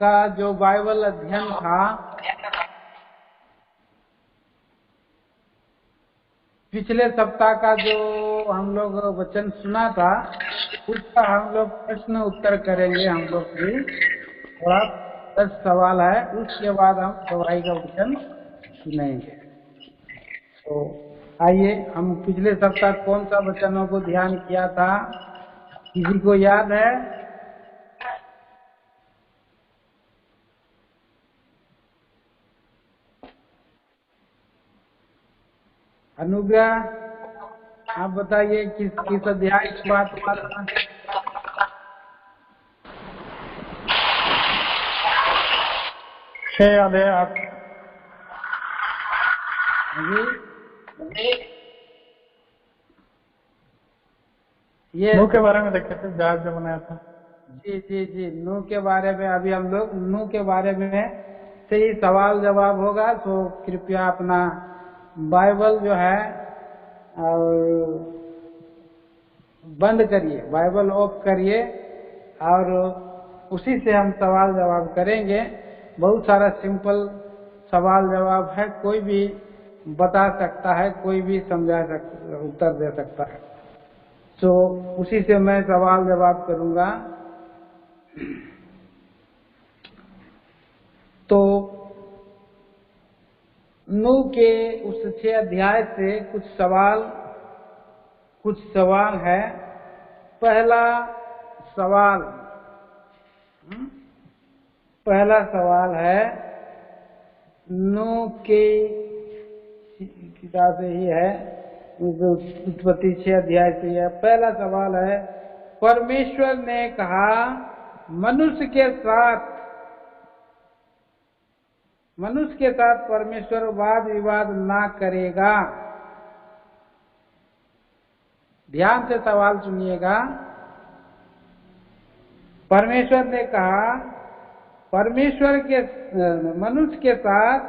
का जो बाइबल अध्ययन था, पिछले सप्ताह का जो हम लोग वचन सुना था, उसका हम लोग प्रश्न उत्तर करेंगे। हम लोग भी थोड़ा 10 सवाल है, उसके बाद हम गवाही का वचन सुनेंगे। तो आइए, हम पिछले सप्ताह कौन सा वचनों को ध्यान किया था, किसी को याद है? अनुग्रह, आप बताइए किस अध्याय की बात हुआ था? 6 अध्याय 8। ये नूह के बारे में देखे थे, जहाज जो बनाया था। जी जी जी, नूह के बारे में अभी हम लोग नूह के बारे में से ही सवाल जवाब होगा। तो कृपया अपना बाइबल जो है और बंद करिए, बाइबल ऑफ करिए और उसी से हम सवाल जवाब करेंगे। बहुत सारा सिंपल सवाल जवाब है, कोई भी बता सकता है, कोई भी समझा सकता, उत्तर दे सकता है। तो उसी से मैं सवाल जवाब करूंगा। तो नूह के उस 6 अध्याय से कुछ सवाल है। पहला सवाल पहला सवाल है, नूह के किताब से ही है, उत्पत्ति 6 अध्याय से है। पहला सवाल है, परमेश्वर ने कहा मनुष्य के साथ परमेश्वर वाद विवाद ना करेगा। ध्यान से सवाल सुनिएगा। परमेश्वर ने कहा मनुष्य के साथ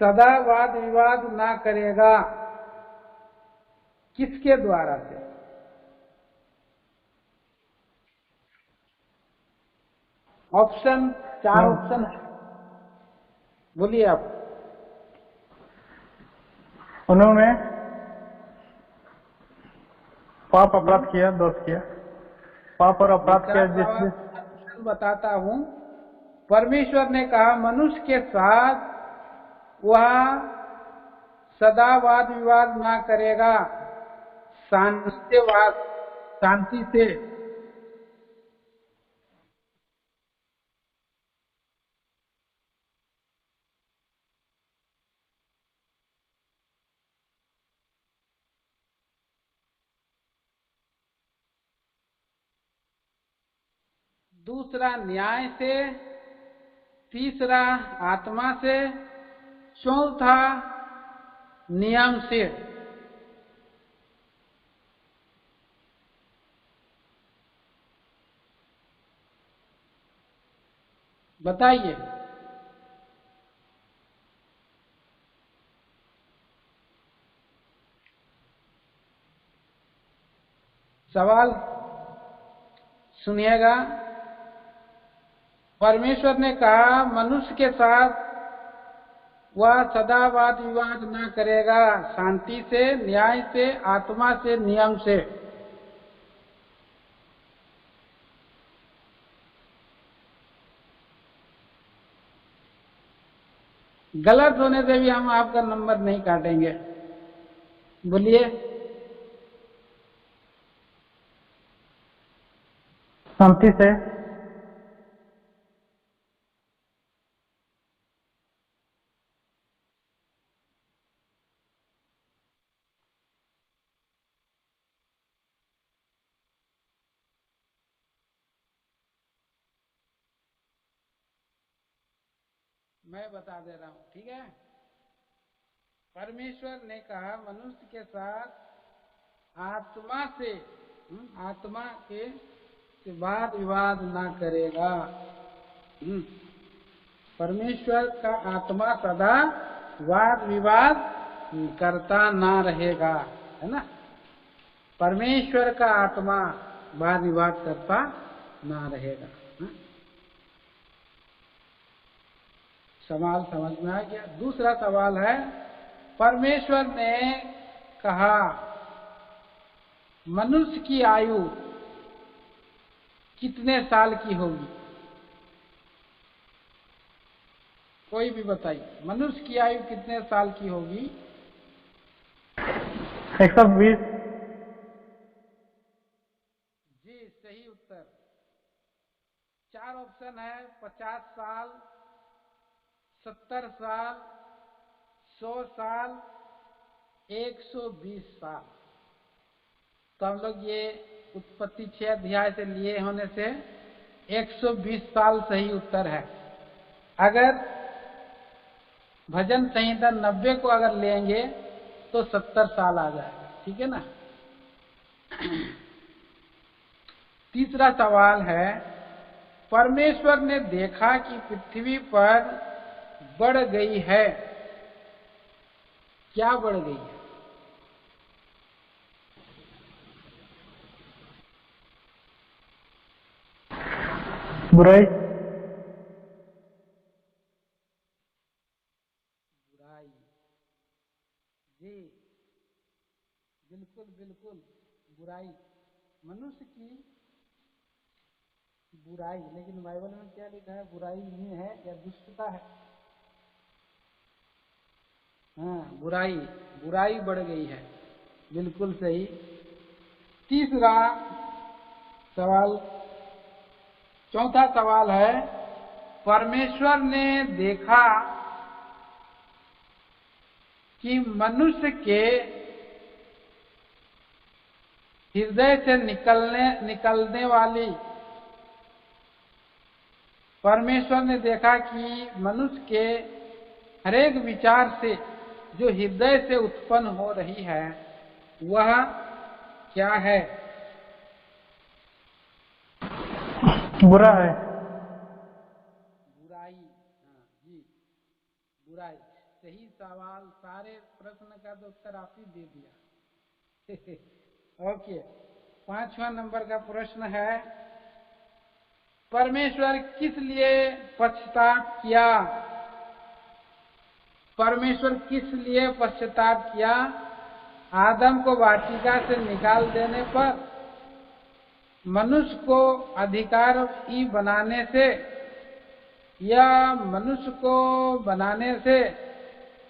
सदा वाद विवाद ना करेगा। किसके द्वारा से? ऑप्शन, 4 ऑप्शन है, बोलिए आप। उन्होंने पाप अपराध किया, दोष किया, पाप और अपराध किया, जिससे बताता हूँ। परमेश्वर ने कहा मनुष्य के साथ वह सदा वाद विवाद ना करेगा, शांति से। दूसरा न्याय से, तीसरा आत्मा से, चौथा नियम से। बताइए। सवाल सुनिएगा। परमेश्वर ने कहा मनुष्य के साथ वह सदा वाद विवाद न करेगा, शांति से, न्याय से, आत्मा से, नियम से। गलत होने से भी हम आपका नंबर नहीं काटेंगे। बोलिए। शांति से। मैं बता दे रहा हूं, ठीक है। परमेश्वर ने कहा मनुष्य के साथ आत्मा के वाद विवाद ना करेगा। परमेश्वर का आत्मा सदा वाद विवाद करता ना रहेगा, है ना। परमेश्वर का आत्मा वाद विवाद करता ना रहेगा। सवाल समझ में आ गया। दूसरा सवाल है, परमेश्वर ने कहा मनुष्य की आयु कितने साल की होगी? कोई भी बताइए, मनुष्य की आयु कितने साल की होगी? 120। जी सही उत्तर। 4 ऑप्शन है, 50 साल, 70 साल, 100 साल, 120 साल। तो हम लोग ये उत्पत्ति 6 अध्याय से लिए होने से 120 साल सही उत्तर है। अगर भजन संहिता 90 को अगर लेंगे तो 70 साल आ जाएगा। ठीक है ना। तीसरा सवाल है, परमेश्वर ने देखा कि पृथ्वी पर बढ़ गई है। क्या बढ़ गई है? बुराई। बुराई। जी बिल्कुल बिल्कुल, बुराई, मनुष्य की बुराई। लेकिन बाइबल में क्या लिखा है? बुराई नहीं है या दुष्टता है। हाँ, बुराई, बुराई बढ़ गई है, बिल्कुल सही। तीसरा सवाल, चौथा सवाल है, परमेश्वर ने देखा कि मनुष्य के हृदय से निकलने वाली, परमेश्वर ने देखा कि मनुष्य के हरेक विचार से जो हृदय से उत्पन्न हो रही है वह क्या है? बुरा है। बुराई। हाँ जी, बुराई सही सवाल। सारे प्रश्न का तो उत्तर आप ही दे दिया। ओके, 5वां नंबर का प्रश्न है, परमेश्वर किस लिए पश्चाताप किया? परमेश्वर किस लिए पश्चाताप किया? आदम को वाटिका से निकाल देने पर, मनुष्य को अधिकारी बनाने से, या मनुष्य को बनाने से,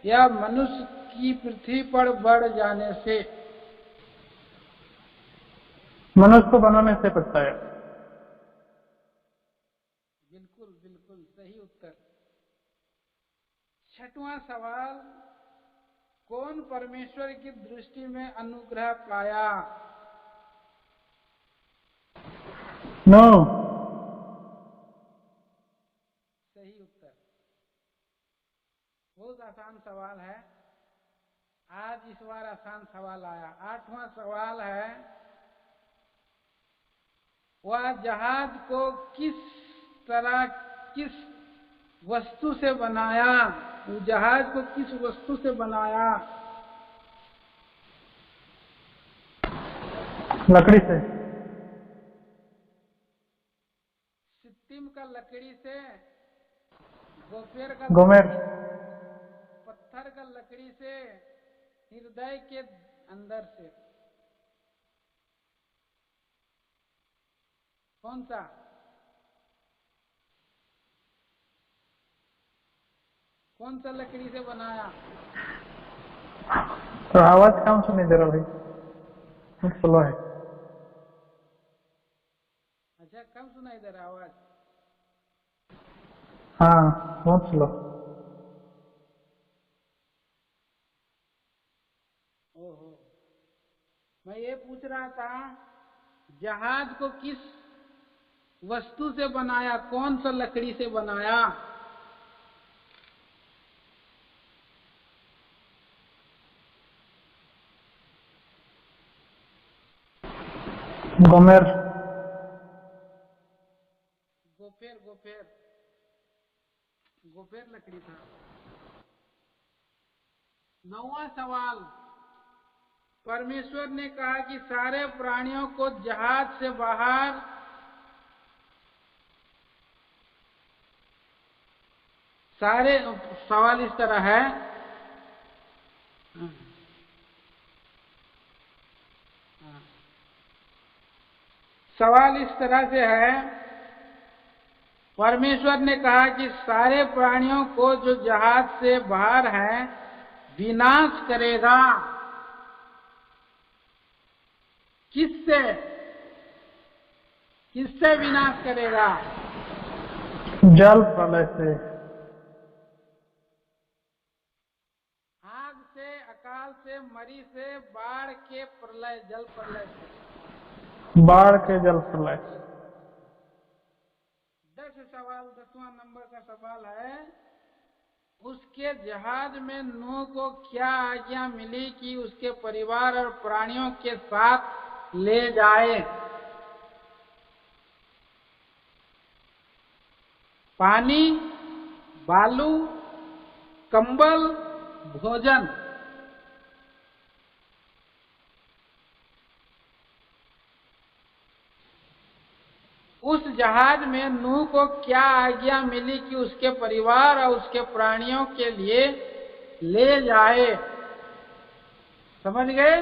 या मनुष्य की पृथ्वी पर बढ़ जाने से? मनुष्य को बनाने से पछताया। बिल्कुल बिल्कुल सही उत्तर। 6वां सवाल, कौन परमेश्वर की दृष्टि में अनुग्रह पाया? नो। सही उत्तर। बहुत आसान सवाल है। आज इस बार आसान सवाल आया। 8वां सवाल है, वह जहाज को किस तरह, किस वस्तु से बनाया? वो जहाज को किस वस्तु से बनाया? लकड़ी से। सित्तिम का लकड़ी से, गोपेर का गोमेर। लकड़ी, पत्थर का लकड़ी से, हृदय के अंदर से? कौन सा? कौन सा लकड़ी से बनाया? तो आवाज कम सुनाई दे रहा भाई, बहुत स्लो है। अच्छा, कम सुनाई दे रहा आवाज? हाँ, बहुत स्लो। ओहो, मैं ये पूछ रहा था, जहाज को किस वस्तु से बनाया? कौन सा लकड़ी से बनाया? गोमेर। गोफेर, गोफेर, गोफेर लकड़ी था। 9वां सवाल, परमेश्वर ने कहा कि सारे प्राणियों को जहाज से बाहर सारे सवाल इस तरह है, सवाल इस तरह से है, परमेश्वर ने कहा कि सारे प्राणियों को जो जहाज से बाहर हैं विनाश करेगा। किससे? किससे विनाश करेगा? जल प्रलय से। आग से, अकाल से, मरी से, बाढ़ के प्रलय, जल प्रलय से। बाढ़ के जल प्रलय। 10 सवाल, 10वां नंबर का सवाल है, उसके जहाज में नूह को क्या आज्ञा मिली कि उसके परिवार और प्राणियों के साथ ले जाए? पानी, बालू, कंबल, भोजन। उस जहाज में नूह को क्या आज्ञा मिली कि उसके परिवार और उसके प्राणियों के लिए ले जाए? समझ गए?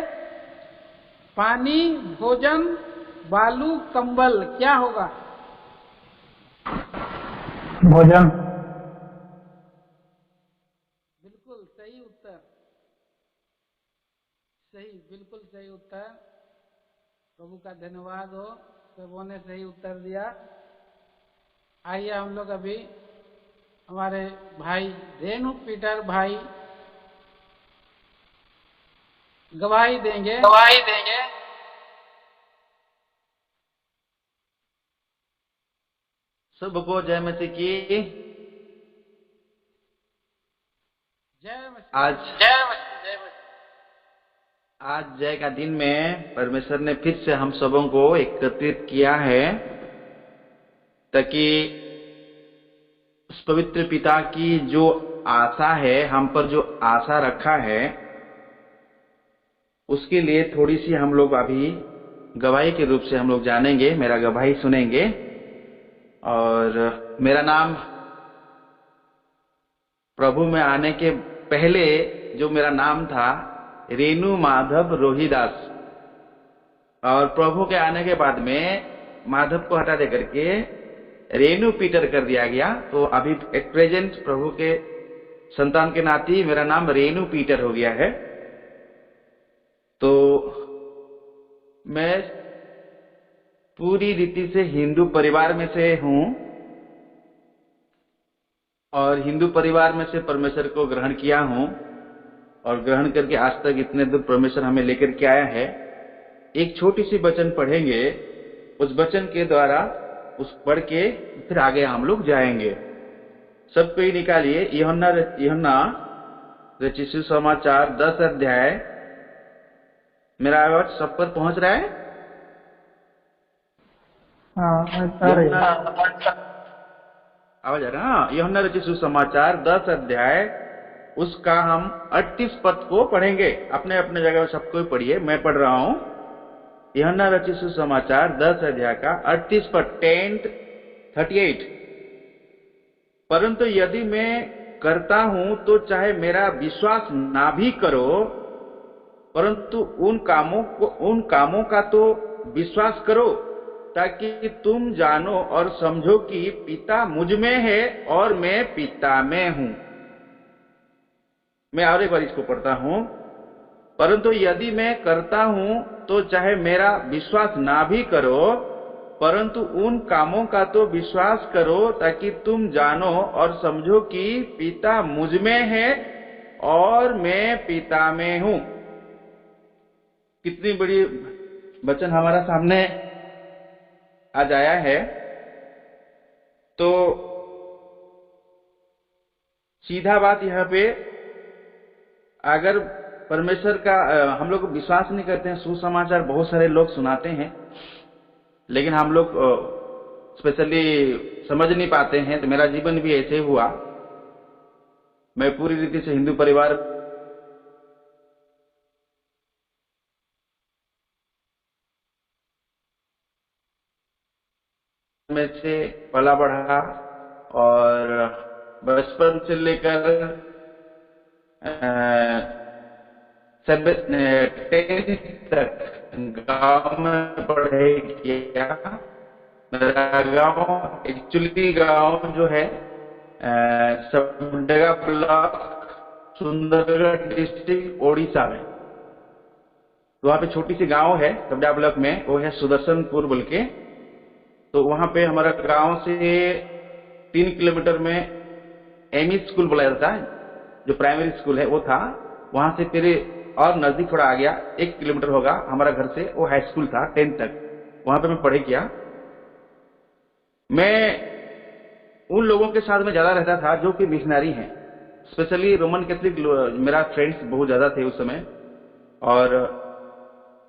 पानी, भोजन, बालू, कंबल, क्या होगा? भोजन। बिल्कुल सही उत्तर, सही, बिल्कुल सही उत्तर। प्रभु का धन्यवाद हो, सबों ने सही उत्तर दिया। आइए हम लोग अभी हमारे भाई रेणु पीटर भाई गवाही देंगे। सबको जय मसीह की। जय मसीह। आज जय मसीह, जय मसीह। आज जय का दिन में परमेश्वर ने फिर से हम सबों को एकत्रित किया है ताकि उस पवित्र पिता की जो आशा है, हम पर जो आशा रखा है, उसके लिए थोड़ी सी हम लोग अभी गवाही के रूप से हम लोग जानेंगे। मेरा गवाही सुनेंगे। और मेरा नाम प्रभु में आने के पहले जो मेरा नाम था रेणु माधव रोहिदास, और प्रभु के आने के बाद में माधव को हटा दे करके रेणु पीटर कर दिया गया। तो अभी एक प्रेजेंट प्रभु के संतान के नाते मेरा नाम रेणु पीटर हो गया है। तो मैं पूरी रीति से हिंदू परिवार में से हूं, और हिंदू परिवार में से परमेश्वर को ग्रहण किया हूं, और ग्रहण करके आज तक इतने दूर परमेश्वर हमें लेकर के आया है। एक छोटी सी वचन पढ़ेंगे, उस वचन के द्वारा उस पढ़ के फिर आगे हम लोग जाएंगे। सब कोई निकालिए यूहन्ना रचित सुसमाचार 10 अध्याय। मेरा आवाज सब पर पहुंच रहा है? हाँ, आ रही है। आवाज आ रहा है? यूहन्ना रचित सुसमाचार 10 अध्याय, उसका हम 38 पद को पढ़ेंगे। अपने अपने जगह सबको पढ़िए, मैं पढ़ रहा हूं। यूहन्ना रचित सुसमाचार 10 अध्याय का 38 पद, 10:38। परंतु यदि मैं करता हूं तो चाहे मेरा विश्वास ना भी करो, परंतु उन कामों का तो विश्वास करो, ताकि तुम जानो और समझो कि पिता मुझ में है और मैं पिता में हूं। मैं और एक बार इसको पढ़ता हूं। परंतु यदि मैं करता हूं तो चाहे मेरा विश्वास ना भी करो, परंतु उन कामों का तो विश्वास करो, ताकि तुम जानो और समझो कि पिता मुझ में है और मैं पिता में हूं। कितनी बड़ी वचन हमारा सामने आज आया है। तो सीधा बात यहाँ पे, अगर परमेश्वर का हम लोग विश्वास नहीं करते हैं, सुसमाचार बहुत सारे लोग सुनाते हैं, लेकिन हम लोग स्पेशली समझ नहीं पाते हैं। तो मेरा जीवन भी ऐसे हुआ। मैं पूरी रीति से हिंदू परिवार में से पला बढ़ा, और बचपन से लेकर 10th तक गांव में पढ़ाई किया। मेरा गांव एक्चुअली गांव जो है सबडेगा ब्लॉक, सुंदरगढ़ डिस्ट्रिक्ट, ओडिशा में। तो वहाँ पे छोटी सी गांव है सबडेगा ब्लॉक में, वो है सुदर्शनपुर बोल के। तो वहाँ पे हमारा गांव से 3 किलोमीटर में एमई स्कूल बोला जाता है, जो प्राइमरी स्कूल है वो था। वहां से फिर और नजदीक थोड़ा आ गया, 1 किलोमीटर होगा हमारा घर से, वो हाई स्कूल था 10th तक। वहां पे मैं पढ़ाई किया। मैं उन लोगों के साथ में ज्यादा रहता था जो कि मिशनरी हैं, स्पेशली रोमन कैथलिक। मेरा फ्रेंड्स बहुत ज्यादा थे उस समय। और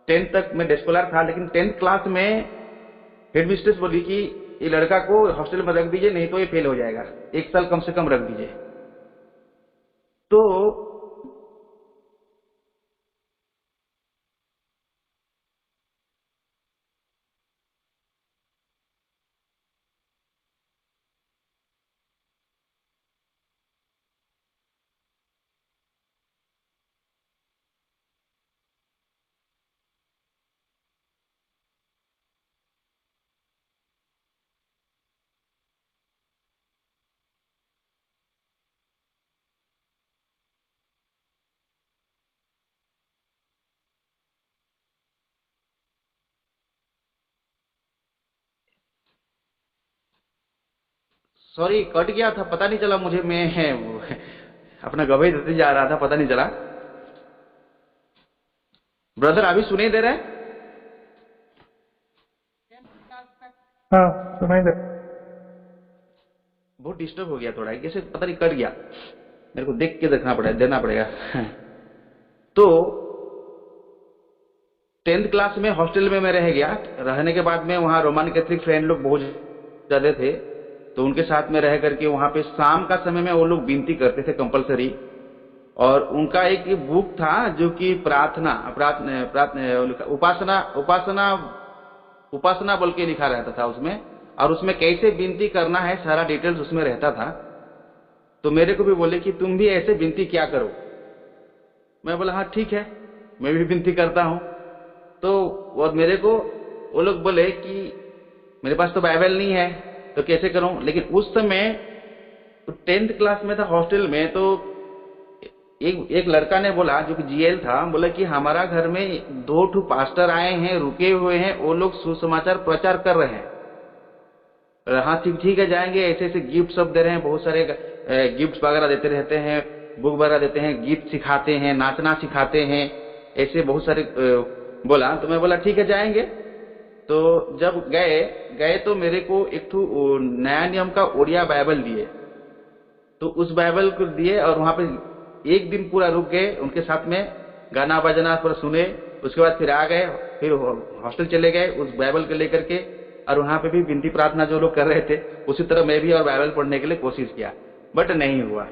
10th तक मैं डे स्कॉलर था, लेकिन 10th क्लास में हेड मिस्ट्रेस बोली कि ये लड़का को हॉस्टल में रख दीजिए, नहीं तो ये फेल हो जाएगा, 1 साल कम से कम रख दीजिए। तो सॉरी, कट गया था, पता नहीं चला मुझे। मैं अपना गवाही देते जा रहा था, पता नहीं चला। ब्रदर अभी सुनाई दे रहा है? हाँ सुनाई दे। बहुत डिस्टर्ब हो गया थोड़ा, कैसे पता नहीं कट गया। मेरे को देख के देना पड़ेगा। तो 10th क्लास में हॉस्टल में मैं रह गया। रहने के बाद में वहाँ रोमन कैथलिक फ्रेंड लोग बहुत ज्यादा थे, तो उनके साथ में रह करके वहाँ पे शाम का समय में वो लोग विनती करते थे कंपलसरी। और उनका एक बुक था जो कि उपासना बोल के लिखा रहता था उसमें। और उसमें कैसे विनती करना है सारा डिटेल्स उसमें रहता था। तो मेरे को भी बोले कि तुम भी ऐसे विनती क्या करो। मैं बोला हाँ ठीक है, मैं भी विनती करता हूँ। तो और मेरे को वो लोग बोले कि मेरे पास तो बाइबल नहीं है तो कैसे करूं। लेकिन उस समय तो 10th क्लास में था हॉस्टल में। तो एक लड़का ने बोला, जो कि जीएल था, बोला कि हमारा घर में 2 पास्टर आए हैं, रुके हुए हैं, वो लोग सुसमाचार प्रचार कर रहे हैं। हाँ ठीक है, जाएंगे। ऐसे ऐसे गिफ्ट सब दे रहे हैं, बहुत सारे गिफ्ट वगैरह देते रहते हैं, बुक वगैरह देते हैं, गीत सिखाते हैं, नाचना सिखाते हैं, ऐसे बहुत सारे बोला। तो मैं बोला ठीक है जाएंगे। तो जब गए तो मेरे को एक नया नियम का ओडिया बाइबल दिए। तो उस बाइबल को दिए और वहां पे 1 दिन पूरा रुक गए, उनके साथ में गाना बजाना पूरा सुने। उसके बाद फिर आ गए, फिर हॉस्टल चले गए उस बाइबल को लेकर के। और वहां पे भी विनती प्रार्थना जो लोग कर रहे थे उसी तरह मैं भी और बाइबल पढ़ने के लिए कोशिश किया, बट नहीं हुआ।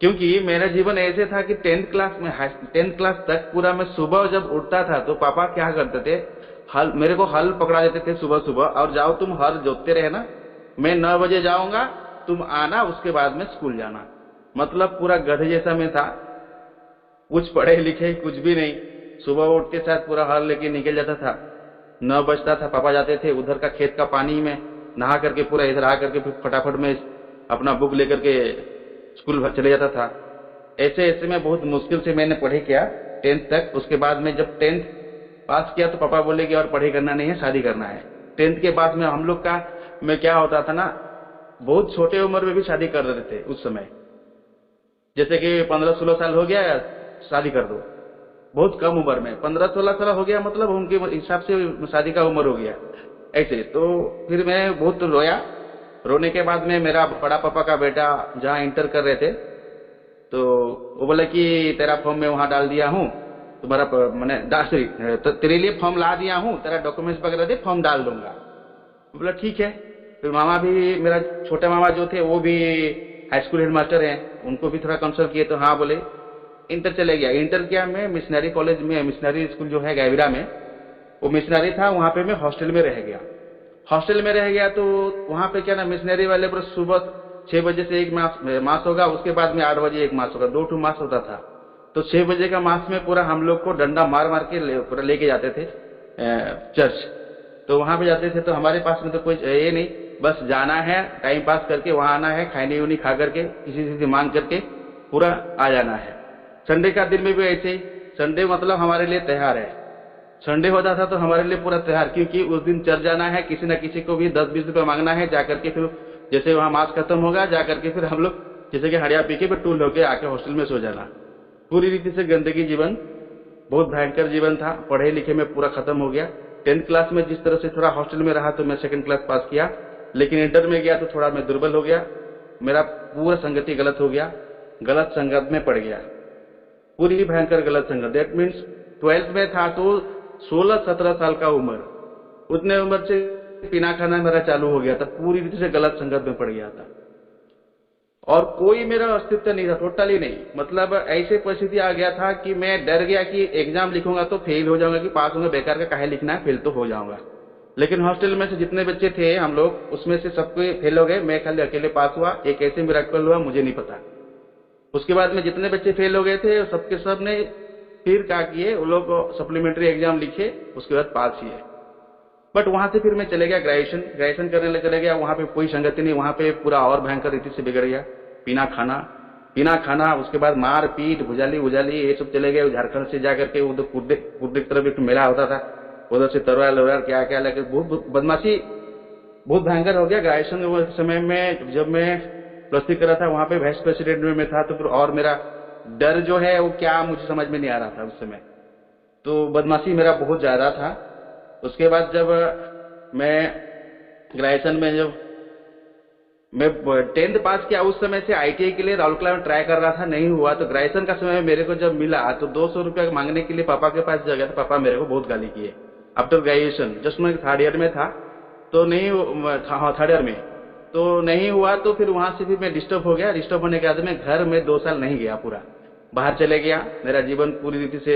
क्योंकि मेरा जीवन ऐसे था कि 10th क्लास तक पूरा मैं सुबह जब उठता था तो पापा क्या करते थे, मेरे को हल पकड़ा देते थे सुबह सुबह, और जाओ तुम हल जोतते रहे ना, मैं 9 बजे जाऊंगा, तुम आना, उसके बाद में स्कूल जाना। मतलब पूरा गधे जैसा मैं था, कुछ पढ़े लिखे कुछ भी नहीं। सुबह उठ के साथ पूरा हल लेके निकल जाता था। 9 बजता था, पापा जाते थे उधर का खेत का पानी में नहा करके, पूरा इधर आ करके फिर फटाफट में अपना बुक लेकर के स्कूल चले जाता था। ऐसे ऐसे में बहुत मुश्किल से मैंने पढ़ाई किया 10th तक। उसके बाद में जब 10th पास किया तो पापा बोले कि और पढ़ाई करना नहीं है, शादी करना है। 10th के बाद में हम लोग का में क्या होता था ना, बहुत छोटे उम्र में भी शादी कर देते थे उस समय। जैसे कि 15-16 साल हो गया, शादी कर दो। बहुत कम उम्र में 15-16 साल हो गया, मतलब उनके हिसाब से शादी का उम्र हो गया ऐसे। तो फिर मैं बहुत रोया। रोने के बाद में मेरा बड़ा पापा का बेटा जहाँ इंटर कर रहे थे, तो वो बोला कि तेरा फॉर्म मैं वहां डाल दिया हूँ, तुम्हारा मैंने तो तेरे लिए फॉर्म ला दिया हूँ, तेरा डॉक्यूमेंट्स वगैरह दे, फॉर्म डाल दूंगा। बोला ठीक है। फिर मामा भी, मेरा छोटे मामा जो थे वो भी हाई स्कूल हेडमास्टर हैं, उनको भी थोड़ा कंसल्ट किए तो हाँ बोले। इंटर चले गया। इंटर किया मैं मिशनरी कॉलेज में, मिशनरी स्कूल जो है गैविरा में, वो मिशनरी था, वहां पे मैं हॉस्टल में रह गया। हॉस्टल में रह गया तो वहां पे क्या ना, मिशनरी वाले पर सुबह 6 बजे से एक मास होगा, उसके बाद में 8 बजे एक मास होगा, 2 ठो मास होता था। तो 6 बजे का मास में पूरा हम लोग को डंडा मार मार के पूरा लेके जाते थे चर्च। तो वहां पे जाते थे तो हमारे पास में तो कोई ये नहीं, बस जाना है, टाइम पास करके वहां आना है, खाने उनी खा करके किसी से मांग करके पूरा आ जाना है। संडे का दिन में भी ऐसे ही, संडे मतलब हमारे लिए त्योहार है। संडे होता था तो हमारे लिए पूरा त्योहार, क्योंकि उस दिन चर्च जाना है, किसी न किसी को भी 10-20 रुपए मांगना है, जाकर के फिर जैसे वहां मास खत्म होगा जाकर के फिर हम लोग जैसे कि हड़िया पी के फिर टूल होके आके हॉस्टल में सो जाना। पूरी रीति से गंदगी जीवन, बहुत भयंकर जीवन था। पढ़े लिखे में पूरा खत्म हो गया। 10th क्लास में जिस तरह से थोड़ा हॉस्टल में रहा तो मैं 2nd क्लास पास किया, लेकिन इंटर में गया तो थोड़ा मैं दुर्बल हो गया, मेरा पूरा संगति गलत हो गया, गलत संगत में पड़ गया, पूरी भयंकर गलत संगत। दैट मीन्स 12th में था तो 16-17 साल का उम्र, उतने उम्र से पीना खाना मेरा चालू हो गया था, पूरी रीति से गलत संगत में पड़ गया था और कोई मेरा अस्तित्व नहीं था, टोटली नहीं। मतलब ऐसे परिस्थिति आ गया था कि मैं डर गया कि एग्जाम लिखूंगा तो फेल हो जाऊंगा, कि पास होंगे, बेकार का काहे लिखना है, फेल तो हो जाऊंगा। लेकिन हॉस्टल में से जितने बच्चे थे हम लोग, उसमें से सब कोई फेल हो गए, मैं खाली अकेले पास हुआ। एक ऐसे मिरेकल हुआ मुझे नहीं पता। उसके बाद में जितने बच्चे फेल हो गए थे सबके सब ने फिर क्या किए, वो लोग सप्लीमेंट्री एग्जाम लिखे, उसके बाद पास किए। बट वहां से फिर मैं चले गया ग्रेजुएशन करने चले गया। वहां पे कोई संगति नहीं, वहां पे पूरा और भयंकर रीति से बिगड़ गया। पीना खाना, उसके बाद मार पीट, भुजाली ये सब चले गए। झारखंड से जाकर के उधर कुर्दी की तरफ एक मेला होता था, उधर से तरवार क्या क्या लेकर बहुत बदमाशी, बहुत भयंकर हो गया। ग्रेजुएशन के समय में जब मैं प्लस 3 कर रहा था, वहां पे वाइस प्रेसिडेंट में था, तो फिर और मेरा डर जो है वो क्या मुझे समझ में नहीं आ रहा था उस समय, तो बदमाशी मेरा बहुत ज्यादा था। उसके बाद जब मैं ग्रेजुएशन में जब मैं 10th पास किया, उस समय से ITI के लिए राउरकेला में ट्राई कर रहा था, नहीं हुआ। तो ग्रेजुएशन का समय मेरे को जब मिला तो 200 रुपया मांगने के लिए पापा के पास गया, तो पापा मेरे को बहुत गाली किए। आफ्टर ग्रेजुएशन जस्ट मैं 3rd ईयर में था तो नहीं, हाँ 3rd ईयर में तो नहीं हुआ। तो फिर वहां से भी मैं डिस्टर्ब हो गया। डिस्टर्ब होने के बाद मैं घर में 2 साल नहीं गया, पूरा बाहर चले गया। मेरा जीवन पूरी रीति से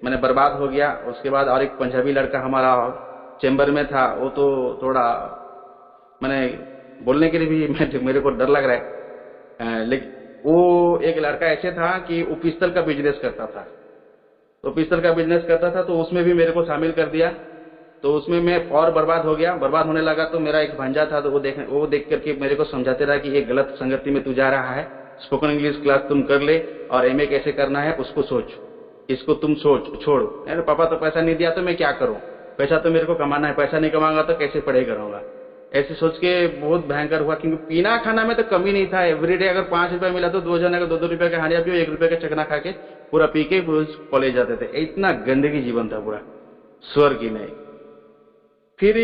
मैंने बर्बाद हो गया। उसके बाद और एक पंजाबी लड़का हमारा चैम्बर में था, वो तो थोड़ा मैंने बोलने के लिए भी मेरे को डर लग रहा है, लेकिन वो एक लड़का ऐसे था कि वो पिस्तल का बिजनेस करता था। तो पिस्तल का बिजनेस करता था तो उसमें भी मेरे को शामिल कर दिया। तो उसमें मैं और बर्बाद हो गया। बर्बाद होने लगा तो मेरा एक भांजा था, तो वो देख करके मेरे को समझाते रहा कि ये गलत संगति में तू जा रहा है, स्पोकन इंग्लिश क्लास तुम कर ले और MA कैसे करना है उसको सोच, इसको तुम सोच छोड़। अरे पापा तो पैसा नहीं दिया तो मैं क्या करूं, पैसा तो मेरे को कमाना है, पैसा नहीं कमाऊंगा तो कैसे पढ़ाई करूंगा। ऐसे सोच के बहुत भयंकर हुआ, क्योंकि पीना खाना में तो कमी नहीं था। एवरीडे अगर 5 रुपया मिला तो 2 जने का 2-2 रुपये का हांडिया पियो, 1 रुपये का चकना खा के पूरा पी के कॉलेज जाते थे। इतना गंदगी जीवन था पूरा, स्वर्ग की नहीं। फिर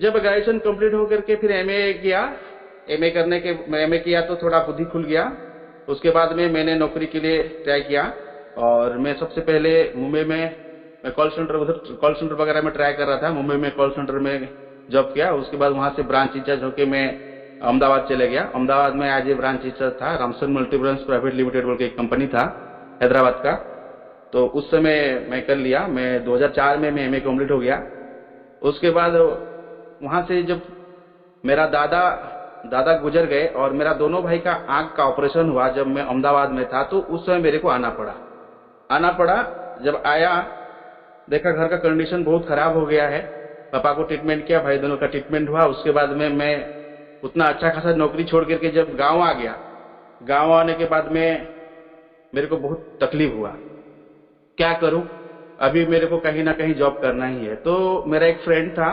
जब ग्रेजुएशन कंप्लीट होकर के फिर MA किया, MA किया तो थोड़ा बुद्धि खुल गया। उसके बाद में मैंने नौकरी के लिए ट्राई किया और मैं सबसे पहले मुंबई में मैं कॉल सेंटर वगैरह में ट्राई कर रहा था। मुंबई में कॉल सेंटर में जॉब किया। उसके बाद वहां से ब्रांच इंचार्ज होकर मैं अहमदाबाद चले गया। अहमदाबाद में आज ये ब्रांच इंचार्ज था, Ramson multi branch private limited बोल के एक कंपनी था हैदराबाद का। तो उस समय मैं कर लिया। मैं 2004 में मैं MA कंप्लीट हो गया। उसके बाद वहां से जब मेरा दादा गुजर गए और मेरा दोनों भाई का आंख का ऑपरेशन हुआ, जब मैं अहमदाबाद में था, तो उस समय मेरे को आना पड़ा। जब आया देखा घर का कंडीशन बहुत खराब हो गया है। पापा को ट्रीटमेंट किया, भाई दोनों का ट्रीटमेंट हुआ। उसके बाद में मैं उतना अच्छा खासा नौकरी छोड़ करके जब गांव आ गया, गांव आने के बाद में मेरे को बहुत तकलीफ हुआ, क्या करूं, अभी मेरे को कहीं ना कहीं जॉब करना ही है। तो मेरा एक फ्रेंड था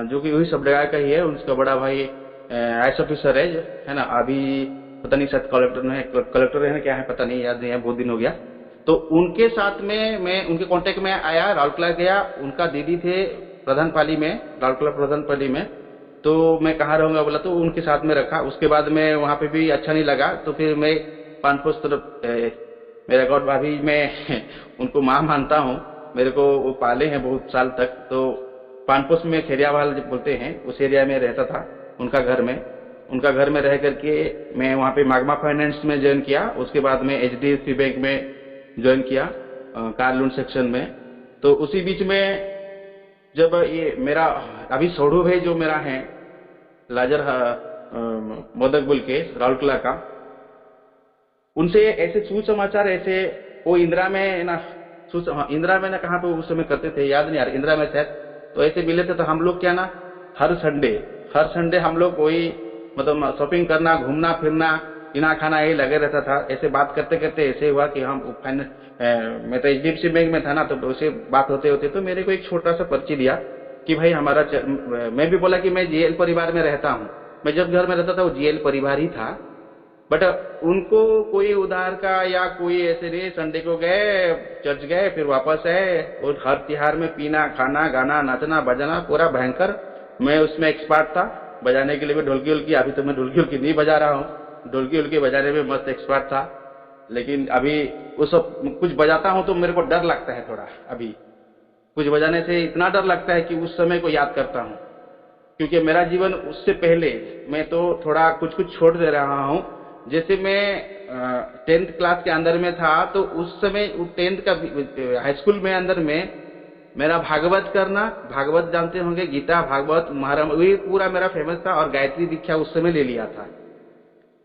जो कि वही सब जगह का ही है, उसका बड़ा भाई IAS ऑफिसर है ना, अभी पता नहीं शायद कलेक्टर है ना, क्या है पता नहीं, याद नहीं है, बहुत दिन हो गया। तो उनके साथ में मैं उनके कांटेक्ट में आया, राउरकेला गया। उनका दीदी थे प्रधानपाली में, राउरकेला प्रधानपाली में। तो मैं कहाँ रहूंगा बोला, तो उनके साथ में रखा। उसके बाद में वहां पे भी अच्छा नहीं लगा, तो फिर मैं पानपोस तरफ, मेरा गौर भाभी मैं उनको माँ मानता हूँ, मेरे को वो पाले हैं बहुत साल तक। तो पानपोस में खेरियावाल बोलते हैं, उस एरिया में रहता था उनका घर में रह करके मैं वहाँ पे मागमा फाइनेंस में ज्वाइन किया। उसके बाद में HDFC बैंक में ज्वाइन किया कार लोन सेक्शन में। तो उसी बीच में जब ये मेरा अभी सोढ़ू भाई जो मेरा है लाजर मोदक बुल के राउरकेला का, उनसे ऐसे सुसमाचार ऐसे वो इंदिरा में ना इंदिरा में ना कहाँ पे उस समय करते थे याद नहीं आ रहा, इंदिरा में शायद, तो ऐसे मिले थे। तो हम लोग क्या ना हर संडे हम लोग वही मतलब शॉपिंग करना, घूमना फिरना, पीना खाना यही लगे रहता था। ऐसे बात करते करते ऐसे हुआ कि हम मैं तो एचडीएफसी बैंक में था ना, तो उसे बात होते होते तो मेरे को एक छोटा सा पर्ची दिया कि भाई हमारा मैं भी बोला कि मैं जीएल परिवार में रहता हूँ। मैं जब घर में रहता था वो जीएल परिवार ही था, बट उनको कोई उधार का या कोई ऐसे नहीं, संडे को गए चर्च गए फिर वापस आए, और हर त्योहार में पीना खाना गाना नाचना बजाना पूरा भयंकर। मैं उसमें एक्सपर्ट था, बजाने के लिए भी ढोलकी उल्की। अभी तो मैं ढोलकी उल्की नहीं बजा रहा हूँ, ढोलकी उल्की बजाने में मस्त एक्सपर्ट था, लेकिन अभी वो सब कुछ बजाता हूँ तो मेरे को डर लगता है थोड़ा। अभी कुछ बजाने से इतना डर लगता है कि उस समय को याद करता हूँ, क्योंकि मेरा जीवन उससे पहले मैं तो थोड़ा कुछ कुछ छोड़ दे रहा हूँ। जैसे मैं 10th क्लास के अंदर में था, तो उस समय 10th का हाई स्कूल में अंदर में मेरा भागवत करना, भागवत जानते होंगे, गीता भागवत महाराम, वही पूरा मेरा फेमस था। और गायत्री दीक्षा उस समय ले लिया था,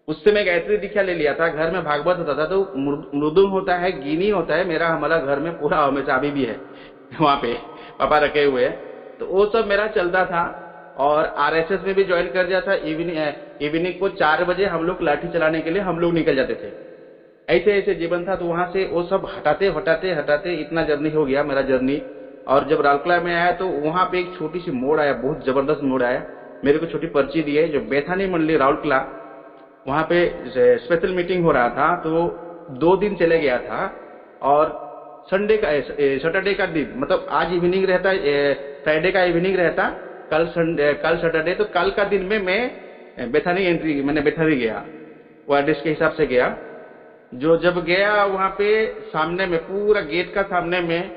उस समय गायत्री दीक्षा ले लिया था। घर में भागवत होता था, तो मृदुंग होता है, गिनी होता है, मेरा हमारा घर में पूरा हमेशा अभी भी है वहां पे पापा रखे हुए हैं, तो वो सब मेरा चलता था। और आरएसएस में भी ज्वाइन कर दिया था। इवनिंग को 4 बजे हम लोग लाठी चलाने के लिए हम लोग निकल जाते थे। ऐसे ऐसे जीवन था। तो वहां से वो सब हटाते हटाते हटाते इतना जर्नी हो गया मेरा जर्नी। और जब राउरकेला में आया तो वहां पे एक छोटी सी मोड़ आया, बहुत जबरदस्त मोड़ आया। मेरे को छोटी पर्ची दी है, जो बेथानी मंडली राउरकेला, वहां पे स्पेशल मीटिंग हो रहा था, तो 2 दिन चले गया था। और सैटरडे का दिन, मतलब आज इवनिंग रहता है, फ्राइडे का इवनिंग रहता, कल सैटरडे, तो कल का दिन में मैं मैंने बेथानी गया, वो एड्रेस के हिसाब से गया। जो जब गया वहां पे सामने में पूरा गेट का सामने में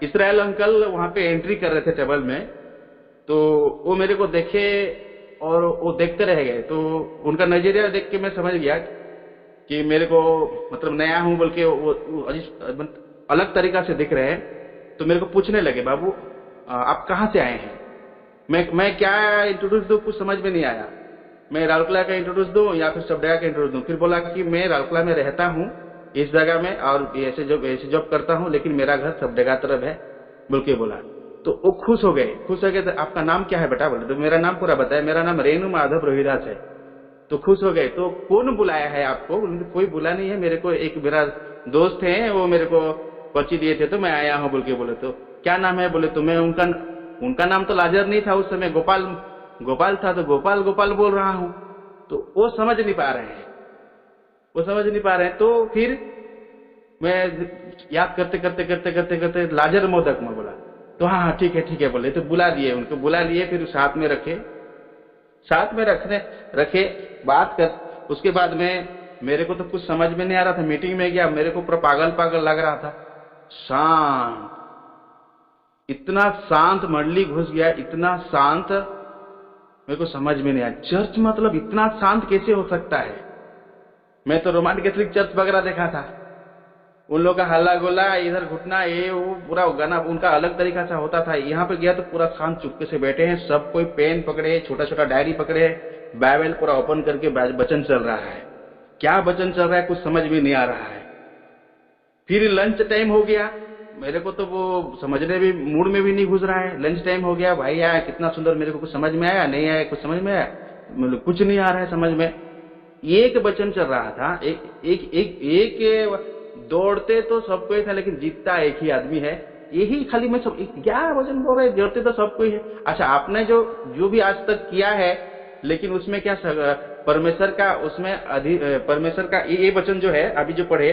इसराइल अंकल वहां पे एंट्री कर रहे थे टेबल में, तो वो मेरे को देखे और वो देखते रह गए। तो उनका नजरिया देख के मैं समझ गया कि मेरे को मतलब नया हूं बोल के वो अलग तरीका से दिख रहे हैं। तो मेरे को पूछने लगे, बाबू आप कहाँ से आए हैं? मैं क्या इंट्रोड्यूस दूं, कुछ समझ में नहीं आया। मैं राउरकेला का इंट्रोड्यूस दूं या फिर सबडेगा का इंट्रोड्यूस दूं? फिर बोला कि मैं राउरकेला में रहता हूं इस जगह में, और ऐसे जॉब करता हूं, लेकिन मेरा घर सबडेगा तरफ है बोल के बोला। तो वो खुश हो गए। तो आपका नाम क्या है बेटा? बोले। तो मेरा नाम पूरा बताया, मेरा नाम रेणु माधव रोहिदास है। तो खुश हो गए। तो कौन बुलाया है आपको? कोई बुला नहीं है, मेरे को एक मेरा दोस्त है, वो मेरे को पर्ची दिए थे तो मैं आया हूँ बोल के बोले। तो क्या नाम है? बोले। तो मैं उनका नाम तो लाजर नहीं था उस समय, गोपाल था, तो गोपाल बोल रहा हूं। तो वो समझ नहीं पा रहे हैं, तो फिर मैं याद करते लाजर मोदक में बोला। तो हाँ ठीक है बोले। तो बुला लिए, फिर साथ में रखे बात कर। उसके बाद में मेरे को तो कुछ समझ में नहीं आ रहा था। मीटिंग में गया, मेरे को पूरा पागल लग रहा था। शांत, इतना शांत मंडली घुस गया, इतना शांत, मेरे को समझ में नहीं आया। चर्च मतलब इतना शांत कैसे हो सकता है? मैं तो रोमन कैथोलिक चर्च वगैरह देखा था, उन लोग का हल्ला गोला, इधर घुटना, ये वो पूरा गाना उनका अलग तरीका से होता था। यहाँ पे गया तो पूरा शांत चुपके से बैठे हैं सब, कोई पेन पकड़े, छोटा डायरी पकड़े, बाइबल पूरा ओपन करके वचन चल रहा है। क्या वचन चल रहा है कुछ समझ में नहीं आ रहा है। फिर लंच टाइम हो गया, मेरे को तो वो समझने भी मूड में भी नहीं घुस रहा है। लंच टाइम हो गया, भाई आया कितना सुंदर, मेरे को कुछ समझ में आया नहीं आया, कुछ समझ में आया, मतलब कुछ नहीं आ रहा है समझ में। एक वचन चल रहा था, एक दौड़ते तो सबको ही था, लेकिन जीतता एक ही आदमी है। यही खाली मैं सब क्या वचन बोल रहे, दौड़ते तो सबको ही है। अच्छा, आपने जो भी आज तक किया है, लेकिन उसमें क्या परमेश्वर का ये वचन जो है अभी जो पढ़े,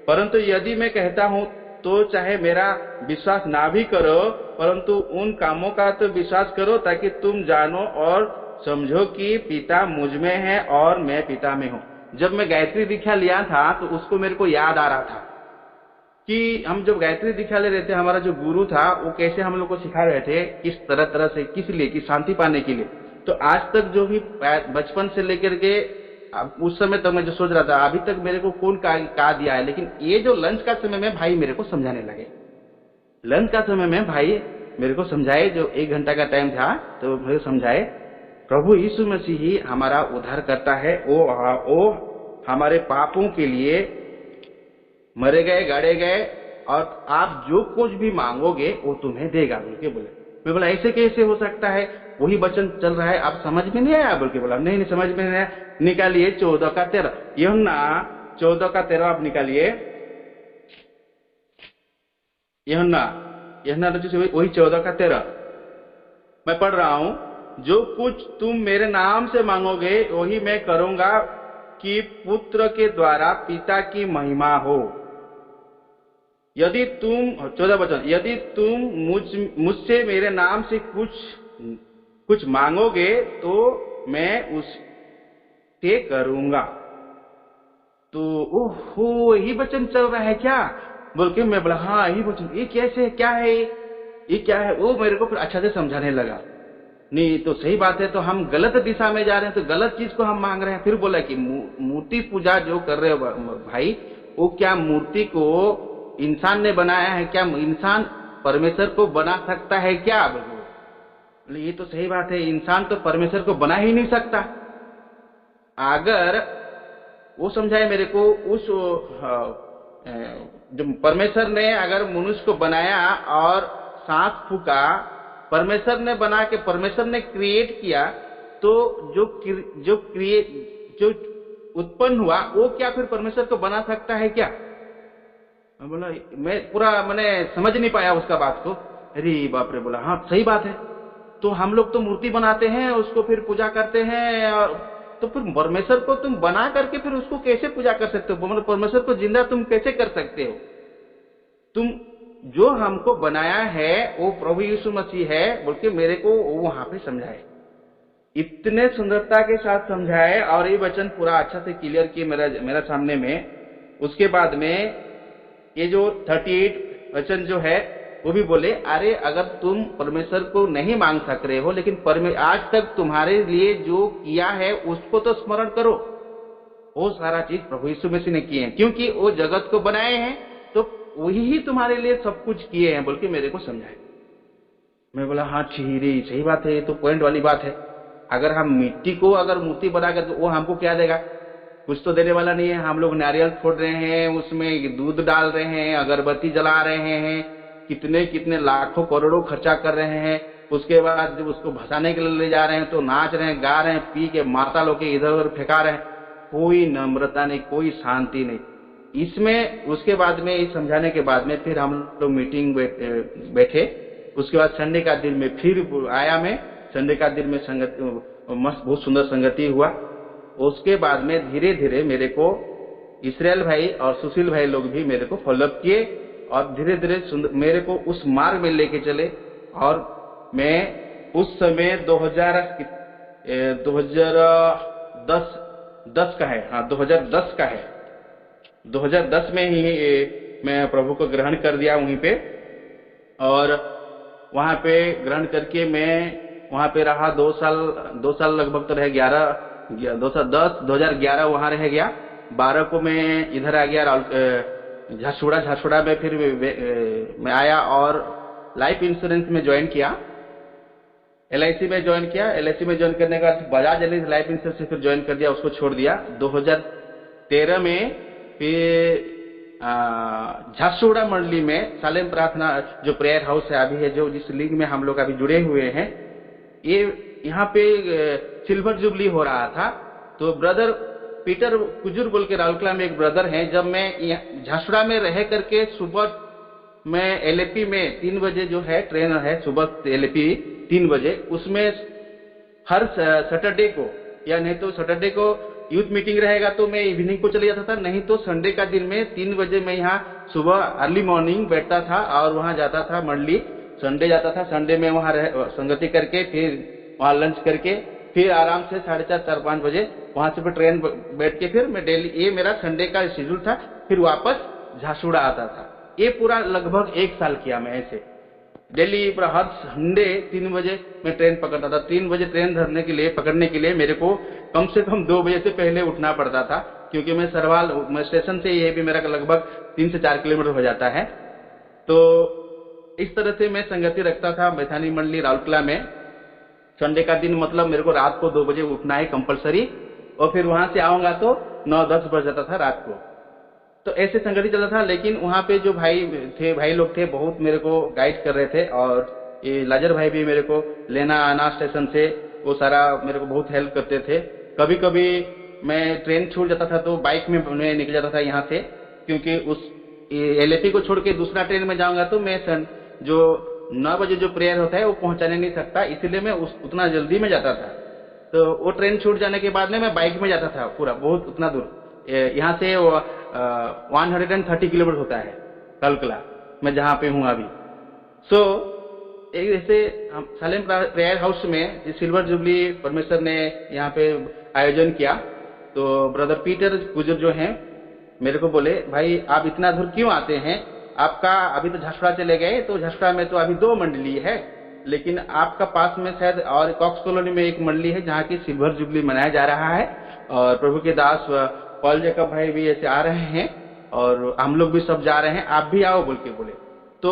परंतु यदि मैं कहता हूं तो चाहे मेरा विश्वास ना भी करो, परंतु उन कामों का तो विश्वास करो, ताकि तुम जानो और समझो कि पिता मुझ में है और मैं पिता में हूं। जब मैं गायत्री दीक्षा लिया था तो उसको मेरे को याद आ रहा था कि हम जब गायत्री दीक्षा ले रहे थे, हमारा जो गुरु था वो कैसे हम लोग को सिखा रहे थे, किस तरह से, किस लिए, कि शांति पाने के लिए। तो आज तक जो भी बचपन से लेकर के उस समय तक मैं जो सोच रहा था, अभी तक मेरे को कौन कहा दिया है, लेकिन ये जो लंच का समय में भाई मेरे को समझाने लगे। लंच का समय में भाई मेरे को समझाए, जो 1 घंटा का टाइम था तो मेरे समझाए प्रभु यीशु मसीह ही हमारा उद्धार करता है। वो हमारे पापों के लिए मरे गए, गाड़े गए, और आप जो कुछ भी मांगोगे वो तुम्हें देगा बोल के बोले। मैं बोला ऐसे कैसे हो सकता है, वही वचन चल रहा है, आप समझ में नहीं आया बोल के बोला। नहीं समझ में नहीं आया। निकालिए 14 का 13, यूहन्ना 14 का 13 आप निकालिए। यूहन्ना वही 14 का 13 मैं पढ़ रहा हूं। जो कुछ तुम मेरे नाम से मांगोगे वही मैं करूंगा, कि पुत्र के द्वारा पिता की महिमा हो। यदि तुम 14 वचन, यदि तुम मुझसे मेरे नाम से कुछ मांगोगे तो मैं उससे करूंगा। तो ओहो, यही वचन चल रहा है क्या बोल के मैं बोला हाँ यही वचन। ये कैसे, क्या है ये क्या है? वो मेरे को फिर अच्छा से समझाने लगा। नहीं तो सही बात है, तो हम गलत दिशा में जा रहे हैं, तो गलत चीज को हम मांग रहे हैं। फिर बोला कि मूर्ति पूजा जो कर रहे हो भाई, वो क्या मूर्ति को इंसान ने बनाया है क्या? इंसान परमेश्वर को बना सकता है क्या? बोले ये तो सही बात है, इंसान तो परमेश्वर को बना ही नहीं सकता। अगर वो समझाए मेरे को, उस जो परमेश्वर ने अगर मनुष्य को बनाया और सांस फूका, परमेश्वर ने बना के परमेश्वर ने क्रिएट किया, तो जो उत्पन्न हुआ वो क्या फिर परमेश्वर को बना सकता है क्या? बोला मैं पूरा मैंने समझ नहीं पाया उसका बात को। अरे बाप रे, बोला हाँ सही बात है। तो हम लोग तो मूर्ति बनाते हैं, उसको फिर पूजा करते हैं, और तो फिर परमेश्वर को तुम बना करके फिर उसको कैसे पूजा कर सकते हो? मतलब परमेश्वर को जिंदा तुम कैसे कर सकते हो? तुम जो हमको बनाया है वो प्रभु यीशु मसीह है बोल के मेरे को वो वहां पे समझाए, इतने सुंदरता के साथ समझाए, और ये वचन पूरा अच्छा से क्लियर किए मेरा सामने में। उसके बाद में ये जो 38 वचन जो है वो भी बोले, अरे अगर तुम परमेश्वर को नहीं मांग सक रहे हो, लेकिन आज तक तुम्हारे लिए जो किया है उसको तो स्मरण करो। वो सारा चीज प्रभु यीशु मसीह ने किए हैं, क्योंकि वो जगत को बनाए हैं, तो वही ही तुम्हारे लिए सब कुछ किए हैं बोल के मेरे को समझाए। मैं बोला हाँ ठीक, सही बात है, ये तो पॉइंट वाली बात है। अगर हम मिट्टी को अगर मूर्ति बनाकर, तो वो हमको क्या देगा? कुछ तो देने वाला नहीं है। हम लोग नारियल फोड़ रहे हैं, उसमें दूध डाल रहे हैं, अगरबत्ती जला रहे हैं, कितने कितने लाखों करोड़ों खर्चा कर रहे हैं। उसके बाद जब उसको भसाने के लिए ले जा रहे हैं तो नाच रहे हैं, गा रहे हैं, पी के माता लोग के इधर उधर फेंका रहे हैं। कोई नम्रता नहीं, कोई शांति नहीं इसमें। उसके बाद में ये समझाने के बाद में फिर हम लोग मीटिंग बैठे। उसके बाद संडे का दिन में फिर आया मैं। संडे का दिन में संगति मस्त, बहुत सुंदर संगति हुआ। उसके बाद में धीरे धीरे मेरे को इसराइल भाई और सुशील भाई लोग भी मेरे को फॉलोअप किए, और धीरे धीरे मेरे को उस मार्ग में लेके चले। और मैं उस समय 2010 का है, हाँ 2010 का है। 2010 में ही मैं प्रभु को ग्रहण कर दिया वहीं पे, और वहां पे ग्रहण करके मैं वहां पे रहा 2 साल लगभग तो रह गया। 2011 वहां रह गया। 12 को मैं इधर आ गया झारसुगुड़ा में। फिर मैं आया और लाइफ इंश्योरेंस में ज्वाइन किया, LIC में ज्वाइन किया। LIC में ज्वाइन करने के बाद बजाज एलियंस लाइफ इंश्योरेंस से फिर ज्वाइन कर दिया, उसको छोड़ दिया। 2013 में फिर झारसुगुड़ा मंडली में सालेम प्रार्थना जो प्रेयर हाउस है अभी है, जो जिस लीग में हम लोग अभी जुड़े हुए हैं, ये यहाँ पे सिल्वर जुबली हो रहा था। तो ब्रदर पीटर कुजूर बोल के राउरकेला में एक ब्रदर हैं। जब मैं झारसुगुड़ा में रह करके सुबह मैं LAP में 3 बजे जो है ट्रेन है, सुबह LAP 3 बजे, उसमें हर सैटरडे को या नहीं तो सैटरडे को यूथ मीटिंग रहेगा तो मैं इवनिंग को चले जाता था, नहीं तो संडे का दिन में 3 बजे मैं यहाँ सुबह अर्ली मॉर्निंग बैठता था और वहाँ जाता था मंडली। संडे जाता था, संडे में वहाँ संगति करके फिर वहाँ लंच करके फिर आराम से 4:30-5 बजे वहाँ से फिर ट्रेन बैठ के फिर मैं डेली, ये मेरा संडे का शेड्यूल था। फिर वापस झारसुगुड़ा आता था। ये पूरा लगभग 1 साल किया मैं ऐसे डेली। हर संडे 3 बजे मैं ट्रेन पकड़ता था। 3 बजे ट्रेन पकड़ने के लिए मेरे को कम से कम 2 बजे से पहले उठना पड़ता था, क्योंकि मैं सरवाल स्टेशन से ये भी मेरा लगभग 3 से 4 किलोमीटर हो जाता है। तो इस तरह से मैं संगति रखता था मैथानी मंडली राउरकेला में। संडे का दिन मतलब मेरे को रात को 2 बजे उठना है कंपलसरी, और फिर वहां से आऊंगा तो 9-10 बज जाता था रात को। तो ऐसे संगठित चलता था। लेकिन वहां पे जो भाई लोग थे बहुत मेरे को गाइड कर रहे थे, और ये लाजर भाई भी मेरे को लेना आना स्टेशन से वो सारा मेरे को बहुत हेल्प करते थे। कभी कभी मैं ट्रेन छूट जाता था तो बाइक में मैं निकल जाता था यहाँ से, क्योंकि उस LAP को छोड़ के दूसरा ट्रेन में जाऊंगा तो मैं जो 9 बजे जो प्रेयर होता है वो पहुंचाने नहीं सकता, इसलिए मैं उतना जल्दी में जाता था। तो वो ट्रेन छूट जाने के बाद में मैं बाइक में जाता था पूरा बहुत उतना दूर, यहाँ से 130 किलोमीटर होता है कलकला, मैं जहाँ पे हूँ अभी। एक ऐसे सालेम प्रेयर हाउस में सिल्वर जुबली परमेश्वर ने यहाँ पे आयोजन किया, तो ब्रदर पीटर गुजर जो हैं मेरे को बोले, भाई आप इतना दूर क्यों आते हैं, आपका अभी तो झसड़ा चले गए, तो झसड़ा में तो अभी 2 मंडली है, लेकिन आपका पास में शायद और कॉक्स कॉलोनी में एक मंडली है जहाँ की सिल्वर जुबली मनाया जा रहा है, और प्रभु के दास पॉल जैकब भाई भी ऐसे आ रहे हैं, और हम लोग भी सब जा रहे हैं, आप भी आओ बोल के बोले। तो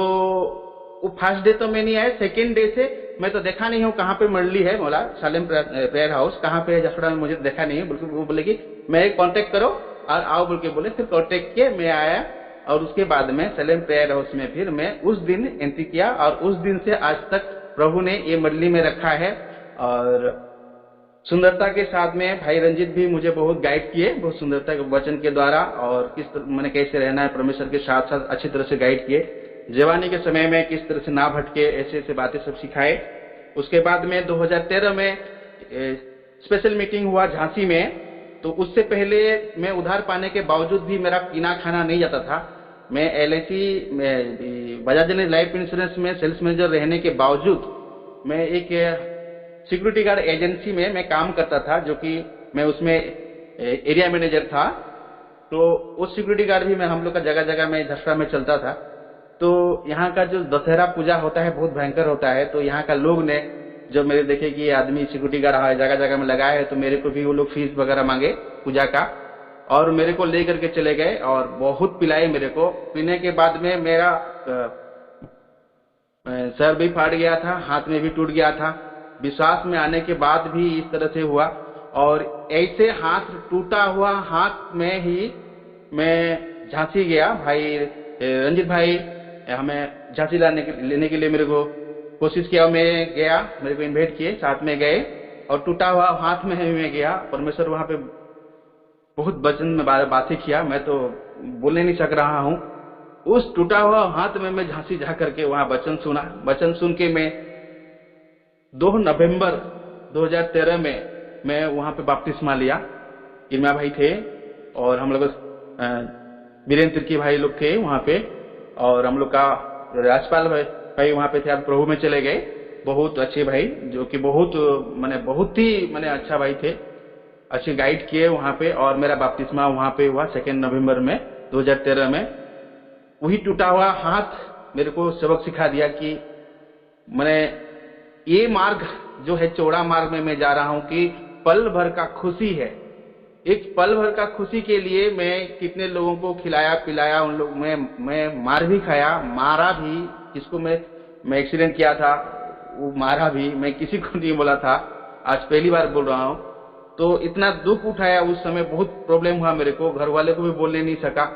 वो फर्स्ट डे तो मैं नहीं आया, सेकेंड डे से मैं तो देखा नहीं हूँ कहाँ पे मंडली है, बोला सालेम प्रेयर हाउस कहाँ पे है झसड़ा में, मुझे देखा नहीं है। बिल्कुल वो बोले कि मैं कांटेक्ट करो और आओ बोल के बोले, फिर कांटेक्ट किए, मैं आया, और उसके बाद में सालेम प्रेयर हाउस में फिर मैं उस दिन एंट्री किया, और उस दिन से आज तक प्रभु ने ये मंडली में रखा है। और सुंदरता के साथ में भाई रंजीत भी मुझे बहुत गाइड किए, बहुत सुंदरता के वचन के द्वारा, और मैंने कैसे रहना है परमेश्वर के साथ साथ अच्छी तरह से गाइड किए। जवानी के समय में किस तरह से ना भटके, ऐसे ऐसे बातें सब सिखाए। उसके बाद में 2013 में स्पेशल मीटिंग हुआ झांसी में, तो उससे पहले मैं उधार पाने के बावजूद भी मेरा पीना खाना नहीं जाता था। मैं LIC में बजाज लाइफ इंश्योरेंस में सेल्स मैनेजर रहने के बावजूद मैं एक सिक्योरिटी गार्ड एजेंसी में मैं काम करता था, जो कि मैं उसमें एरिया मैनेजर था। तो उस सिक्योरिटी गार्ड भी मैं हम लोग का जगह जगह में झसड़ा में चलता था। तो यहाँ का जो दशहरा पूजा होता है बहुत भयंकर होता है, तो यहाँ का लोग ने जब मेरे देखे कि ये आदमी सिक्योरिटी गार्ड जगह जगह में लगाया है, तो मेरे को भी वो लोग फीस वगैरह मांगे पूजा का, और मेरे को ले करके चले गए और बहुत पिलाए मेरे को। पीने के बाद में मेरा सर भी फाट गया था, हाथ में भी टूट गया था। विश्वास में आने के बाद भी इस तरह से हुआ, और ऐसे हाथ टूटा हुआ हाथ में ही मैं झांसी गया। भाई रंजीत भाई हमें झांसी लेने के लिए मेरे को कोशिश किया, मैं गया, मेरे को इन्वाइट किए, साथ में गए, और टूटा हुआ हाथ में मैं गया। परमेश्वर वहां पे बहुत वचन में बातें किया, मैं तो बोलने नहीं सक रहा हूँ। उस टूटा हुआ हाथ में मैं झांसी जा करके वहां वचन सुना। वचन सुन के मैं 2 नवंबर 2013 में मैं वहां पे बपतिस्मा लिया। इरमा भाई थे और हम लोग वीरेंद्र की भाई लोग थे वहां पे, और हम लोग का राजपाल भाई वहां पे थे। अब प्रभु में चले गए, बहुत अच्छे भाई, जो कि बहुत ही अच्छा भाई थे, अच्छे गाइड किए वहां पे। और मेरा बपतिस्मा वहां पे हुआ 2 नवंबर में 2013 में। वही टूटा हुआ हाथ मेरे को सबक सिखा दिया कि मैंने ये मार्ग जो है चौड़ा मार्ग में मैं जा रहा हूं कि पल भर का खुशी है। एक पल भर का खुशी के लिए मैं कितने लोगों को खिलाया पिलाया, उन लोग मैं मार भी खाया, मारा भी। जिसको मैं एक्सीडेंट किया था वो मारा भी, मैं किसी को नहीं बोला था, आज पहली बार बोल रहा हूँ। तो इतना दुख उठाया उस समय, बहुत प्रॉब्लम हुआ मेरे को, घर वाले को भी बोलने नहीं सका।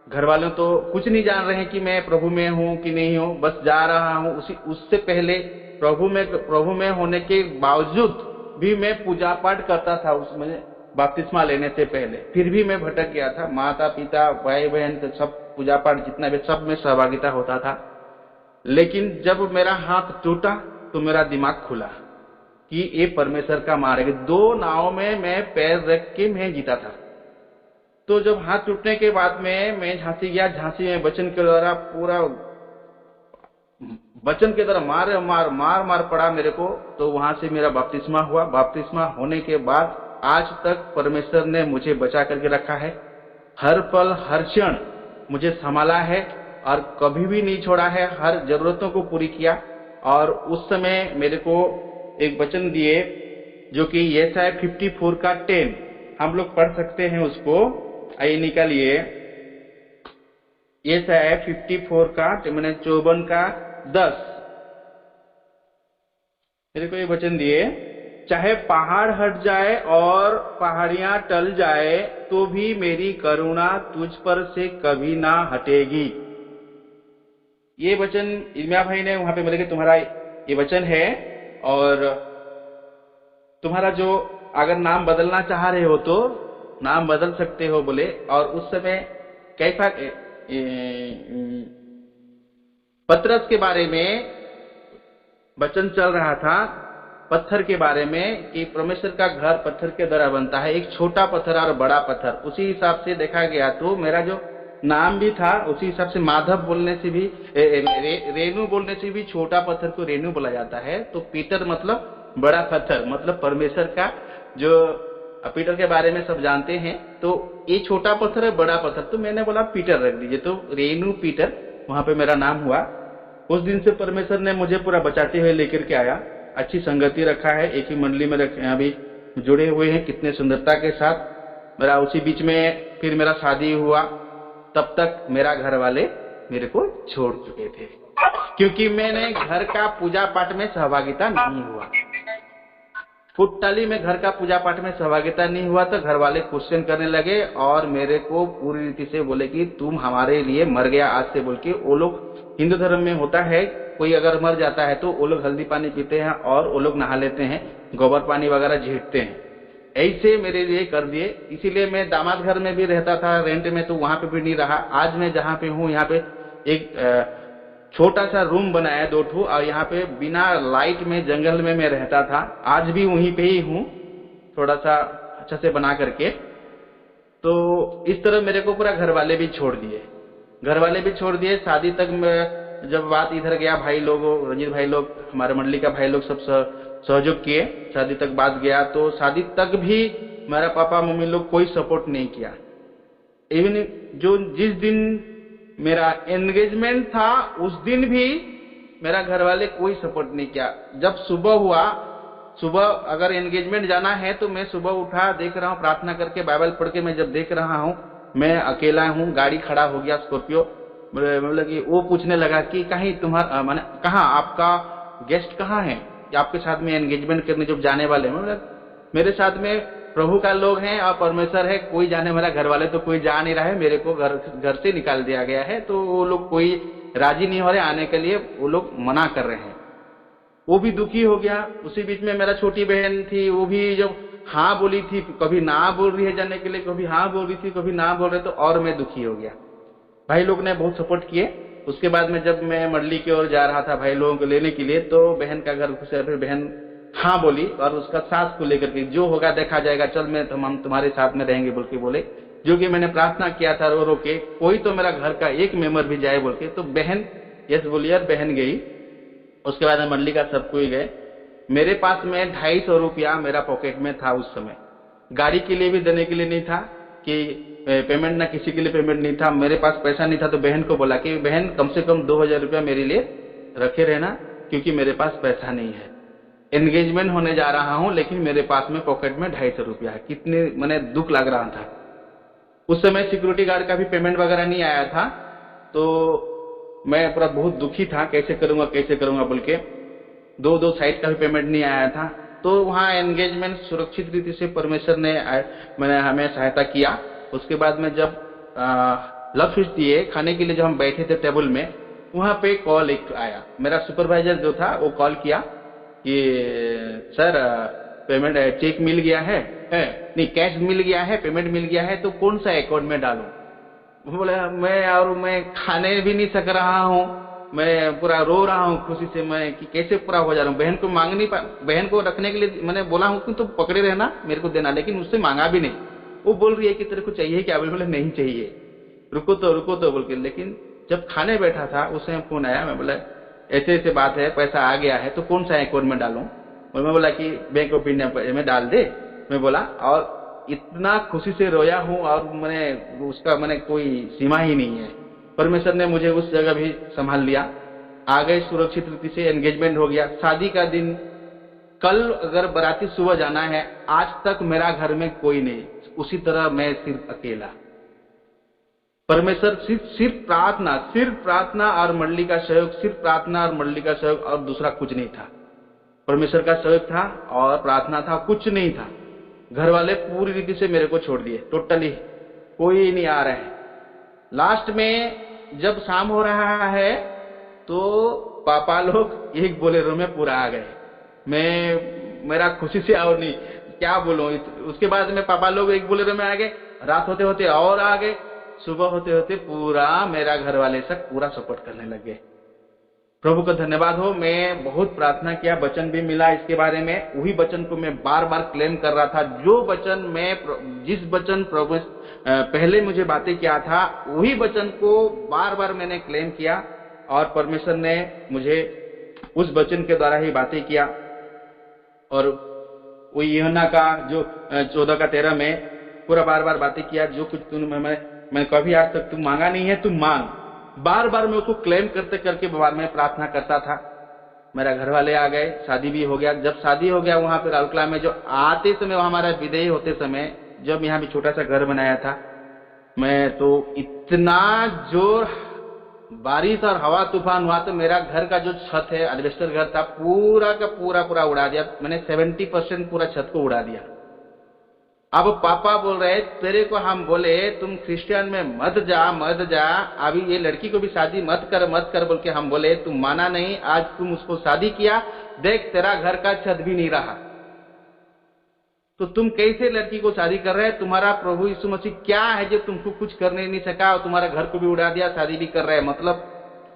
घर वाले तो कुछ नहीं जान रहे हैं कि मैं प्रभु में हूँ कि नहीं हूँ, बस जा रहा हूँ। उससे पहले प्रभु में होने के बावजूद भी मैं पूजा पाठ करता था उसमें बपतिस्मा लेने से पहले, फिर भी मैं भटक गया था। माता पिता भाई बहन सब पूजा पाठ जितना भी सब में सहभागिता होता था। लेकिन जब मेरा हाथ टूटा तो मेरा दिमाग खुला कि ये परमेश्वर का मार्ग। 2 नाव में मैं पैर रख के मैं जीता था। तो जब हाथ टूटने के बाद में मैं झांसी गया, झांसी में वचन के द्वारा पूरा वचन के द्वारा मार पड़ा मेरे को। तो वहां से मेरा बपतिस्मा हुआ। बपतिस्मा होने के बाद आज तक परमेश्वर ने मुझे बचा करके रखा है, हर पल हर क्षण मुझे संभाला है और कभी भी नहीं छोड़ा है, हर जरूरतों को पूरी किया। और उस समय मेरे को एक वचन दिए जो कि यशायाह 54 का 10 हम लोग पढ़ सकते हैं उसको, आइए निकालिए। यशायाह 54 का मैंने 54 का 10 मेरे को ये वचन दिए, चाहे पहाड़ हट जाए और पहाड़ियां टल जाए तो भी मेरी करुणा तुझ पर से कभी ना हटेगी। ये वचन इर्मिया भाई ने वहां पे बोले कि तुम्हारा ये वचन है, और तुम्हारा जो अगर नाम बदलना चाह रहे हो तो नाम बदल सकते हो बोले। और उस समय कैसा पतरस के बारे में वचन चल रहा था, पत्थर के बारे में, कि परमेश्वर का घर पत्थर के द्वारा बनता है, एक छोटा पत्थर और बड़ा पत्थर। उसी हिसाब से देखा गया तो मेरा जो नाम भी था उसी हिसाब से माधव बोलने से भी रेणु बोलने से भी छोटा पत्थर को रेणु बोला जाता है। तो पीटर मतलब बड़ा पत्थर, मतलब परमेश्वर का जो पीटर के बारे में सब जानते हैं। तो ये छोटा पत्थर है, बड़ा पत्थर, तो मैंने बोला पीटर रख दीजिए, तो रेणु पीटर वहां पे मेरा नाम हुआ। उस दिन से परमेश्वर ने मुझे पूरा बचाते हुए लेकर के आया, अच्छी संगति रखा है, एक ही मंडली में रखे अभी जुड़े हुए हैं कितने सुंदरता के साथ। मेरा उसी बीच में फिर मेरा शादी हुआ, तब तक मेरा घर वाले मेरे को छोड़ चुके थे, क्योंकि मैंने घर का पूजा पाठ में सहभागिता नहीं हुआ। कुट्टाली में घर का पूजा पाठ में सहभागिता नहीं हुआ तो घर वाले क्वेश्चन करने लगे और मेरे को पूरी रीति से बोले कि तुम हमारे लिए मर गया आज से बोल के। वो लोग हिंदू धर्म में होता है, कोई अगर मर जाता है तो वो लोग हल्दी पानी पीते हैं और वो लोग नहा लेते हैं, गोबर पानी वगैरह झीटते हैं। ऐसे मेरे लिए कर दिए। इसीलिए मैं दामाद घर में भी रहता था रेंट में, तो वहां पे भी नहीं रहा। आज मैं जहाँ पे हूँ यहाँ पे एक छोटा सा रूम बनाया 2 ठो, और यहाँ पे बिना लाइट में जंगल में मैं रहता था। आज भी वहीं पे ही हूँ, थोड़ा सा अच्छा से बना करके। तो इस तरह मेरे को पूरा घर वाले भी छोड़ दिए, घर वाले भी छोड़ दिए। शादी तक मैं जब बात इधर गया, भाई लोग, रंजीत भाई लोग, हमारे मंडली का भाई लोग सब सहयोग किए, शादी तक बात गया। तो शादी तक भी मेरा पापा मम्मी लोग कोई सपोर्ट नहीं किया। इवन जो जिस दिन मेरा एंगेजमेंट था उस दिन भी मेरा घर वाले कोई सपोर्ट नहीं किया। जब सुबह हुआ, सुबह अगर एंगेजमेंट जाना है तो मैं सुबह उठा, देख रहा हूँ प्रार्थना करके बाइबल पढ़ के, मैं जब देख रहा हूँ मैं अकेला हूँ, गाड़ी खड़ा हो गया स्कॉर्पियो, मतलब कि वो पूछने लगा कि कहीं तुम्हारा माने कहाँ आपका गेस्ट कहाँ है, आपके साथ में एंगेजमेंट करने जब जाने वाले हैं। मतलब मेरे साथ में प्रभु का लोग हैं और परमेश्वर है, कोई जाने वाला, घर वाले तो कोई जा नहीं रहा है, मेरे को घर से निकाल दिया गया है। तो वो लोग कोई राजी नहीं हो रहे आने के लिए, वो लोग मना कर रहे हैं। वो भी दुखी हो गया। उसी बीच में मेरा छोटी बहन थी, वो भी जब हाँ बोली थी, कभी ना बोल रही है जाने के लिए, कभी हाँ बोल रही थी, कभी ना बोल रहे, तो और मैं दुखी हो गया। भाई लोग ने बहुत सपोर्ट किए। उसके बाद में जब मैं मंडली की ओर जा रहा था भाई लोगों को लेने के लिए, तो बहन का घर घुसे, फिर बहन हाँ बोली और उसका सास को लेकर के, जो होगा देखा जाएगा, चल मैं हम तुम्हारे साथ में रहेंगे बोल के बोले। जो कि मैंने प्रार्थना किया था रो रो के, कोई तो मेरा घर का एक मेंबर भी जाए बोल के। तो बहन यस बोली और बहन गई। उसके बाद मंडली का सब कोई गए। मेरे पास में 250 रुपया मेरा पॉकेट में था उस समय, गाड़ी के लिए भी देने के लिए नहीं था, कि पेमेंट ना किसी के लिए पेमेंट नहीं था, मेरे पास पैसा नहीं था। तो बहन को बोला कि बहन कम से कम 2000 रुपया मेरे लिए रखे रहना, क्योंकि मेरे पास पैसा नहीं है, एंगेजमेंट होने जा रहा हूं लेकिन मेरे पास में पॉकेट में 250 रुपया है। कितने मैंने दुख लग रहा था उस समय। सिक्योरिटी गार्ड का भी पेमेंट वगैरह नहीं आया था, तो मैं पूरा बहुत दुखी था, कैसे करूंगा बोल के। 2 साइड का भी पेमेंट नहीं आया था। तो वहाँ एंगेजमेंट सुरक्षित रीति से परमेश्वर ने मैंने हमें सहायता किया। उसके बाद में जब लव फीस्ट दिए खाने के लिए, जब हम बैठे थे टेबल में, वहां पे कॉल एक आया। मेरा सुपरवाइजर जो था वो कॉल किया कि सर पेमेंट चेक मिल गया है, नहीं कैश मिल गया है, पेमेंट मिल गया है, तो कौन सा अकाउंट में डालूं। बोले मैं खाने भी नहीं सक रहा हूँ, मैं पूरा रो रहा हूँ खुशी से, मैं कि कैसे पूरा हो जा रहा हूँ। बहन को मांग नहीं बहन को रखने के लिए मैंने बोला हूँ कि तुम पकड़े रहना, मेरे को देना, लेकिन उससे मांगा भी नहीं। वो बोल रही है कि तेरे को चाहिए क्या, बोले नहीं चाहिए, रुको तो बोल के। लेकिन जब खाने बैठा था उस समय फोन आया, मैं बोला ऐसे ऐसे बात है, पैसा आ गया है, तो कौन सा अकाउंट में डालूं। और मैं बोला कि बैंक ऑफ इंडिया में डाल दे, मैं बोला। और इतना खुशी से रोया हूं, और मैंने कोई सीमा ही नहीं है। परमेश्वर ने मुझे उस जगह भी संभाल लिया। आ गए सुरक्षित रीति से, एंगेजमेंट हो गया। शादी का दिन, कल अगर बाराती सुबह जाना है, आज तक मेरा घर में कोई नहीं, उसी तरह मैं सिर्फ अकेला। परमेश्वर सिर्फ प्रार्थना और मंडली का सहयोग, सिर्फ प्रार्थना और मंडली का सहयोग, और दूसरा कुछ नहीं था। परमेश्वर का सहयोग था और प्रार्थना था, कुछ नहीं था। घर वाले पूरी रीति से मेरे को छोड़ दिए, टोटली कोई नहीं आ रहा है। लास्ट में जब शाम हो रहा है तो पापा लोग एक बोलेरो में पूरा आ गए। मेरा खुशी से और नहीं क्या बोलूं। उसके बाद में पापा लोग एक बोलेरो में आ गए, रात होते होते और आ गए, सुबह होते होते पूरा मेरा घर वाले सब पूरा सपोर्ट करने लग गए। प्रभु का धन्यवाद हो। मैं बहुत प्रार्थना किया, वचन भी मिला इसके बारे में। वही वचन को मैं बार बार क्लेम कर रहा था। जो वचन मैं जिस वचन प्रभु पहले मुझे बातें किया था, वही वचन को बार बार मैंने क्लेम किया और परमेश्वर ने मुझे उस वचन के द्वारा ही बातें किया। और वो यूहन्ना का जो 14:13 में पूरा बार बार बातें किया, जो कुछ तूने मैं कभी आज तक तू मांगा नहीं है, तू मांग। बार बार मैं उसको क्लेम करते करके बाद में प्रार्थना करता था। मेरा घर वाले आ गए, शादी भी हो गया। जब शादी हो गया वहां पे राउरकेला में, जो आते समय हमारा विदेही होते समय जब यहाँ भी छोटा सा घर बनाया था, मैं तो इतना जोर बारिश और हवा तूफान हुआ तो मेरा घर का जो छत है, एल्वेस्टर घर था, पूरा का पूरा उड़ा दिया। मैंने 70% पूरा छत को उड़ा दिया। अब पापा बोल रहे, तेरे को हम बोले तुम क्रिश्चियन में मत जा, अभी ये लड़की को भी शादी मत कर बोल के हम बोले, तुम माना नहीं। आज तुम उसको शादी किया, देख तेरा घर का छत भी नहीं रहा, तो तुम कैसे लड़की को शादी कर रहे हैं? तुम्हारा प्रभु यीशु मसीह क्या है जो तुमको कुछ करने नहीं सका और तुम्हारा घर को भी उड़ा दिया, शादी भी कर रहे हैं? मतलब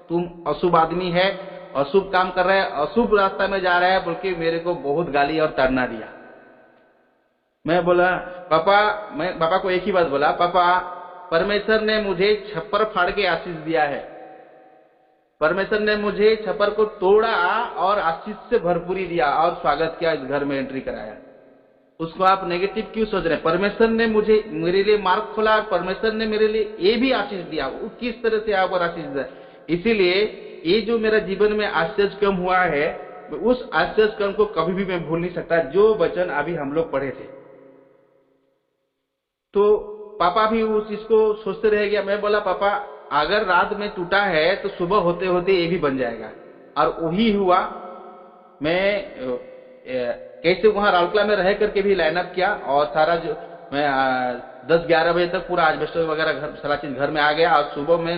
तुम अशुभ आदमी है, अशुभ काम कर रहे हैं, अशुभ रास्ता में जा रहे हैं बोल के मेरे को बहुत गाली और ताड़ना दिया। मैं बोला पापा, मैं पापा को एक ही बात बोला, पापा परमेश्वर ने मुझे छप्पर फाड़ के आशीष दिया है। परमेश्वर ने मुझे छप्पर को तोड़ा और आशीष से भरपूरी दिया और स्वागत किया, इस घर में एंट्री कराया। उसको आप नेगेटिव क्यों सोच रहे हैं? परमेश्वर ने मुझे मेरे लिए मार्ग खोला और परमेश्वर ने मेरे लिए ये भी आशीष दिया। वो किस तरह से आपको आशीष दिया? इसीलिए ये जो मेरा जीवन में आश्चर्य कम हुआ है, उस आश्चर्य कम को कभी भी मैं भूल नहीं सकता, जो वचन अभी हम लोग पढ़े थे। तो पापा भी उस चीज को सोचते रह गया। मैं बोला पापा अगर रात में टूटा है तो सुबह होते होते ये भी बन जाएगा, और वही हुआ। मैं कैसे वहां राउरकेला में रह करके भी लाइनअप किया और सारा जो मैं 10-11 बजे तक पूरा एस्बेस्टस वगैरह सारा चीज घर में आ गया। और सुबह में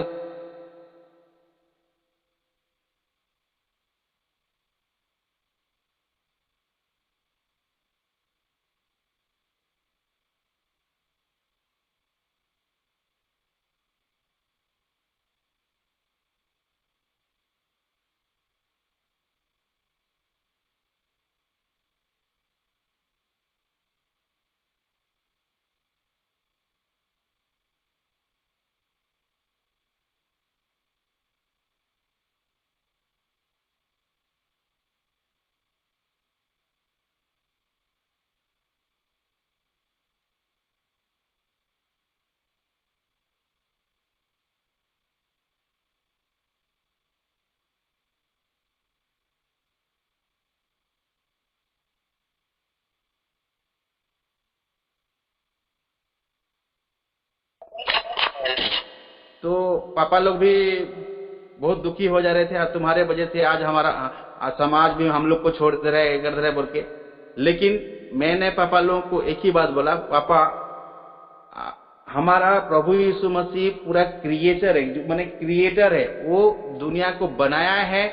तो पापा लोग भी बहुत दुखी हो जा रहे थे, तुम्हारे वजह से आज हमारा समाज भी हम लोग को छोड़ते रहे, करते रहे बोल के। लेकिन मैंने पापा लोगों को एक ही बात बोला, पापा हमारा प्रभु यीशु मसीह पूरा क्रिएटर है, माने क्रिएटर है। वो दुनिया को बनाया है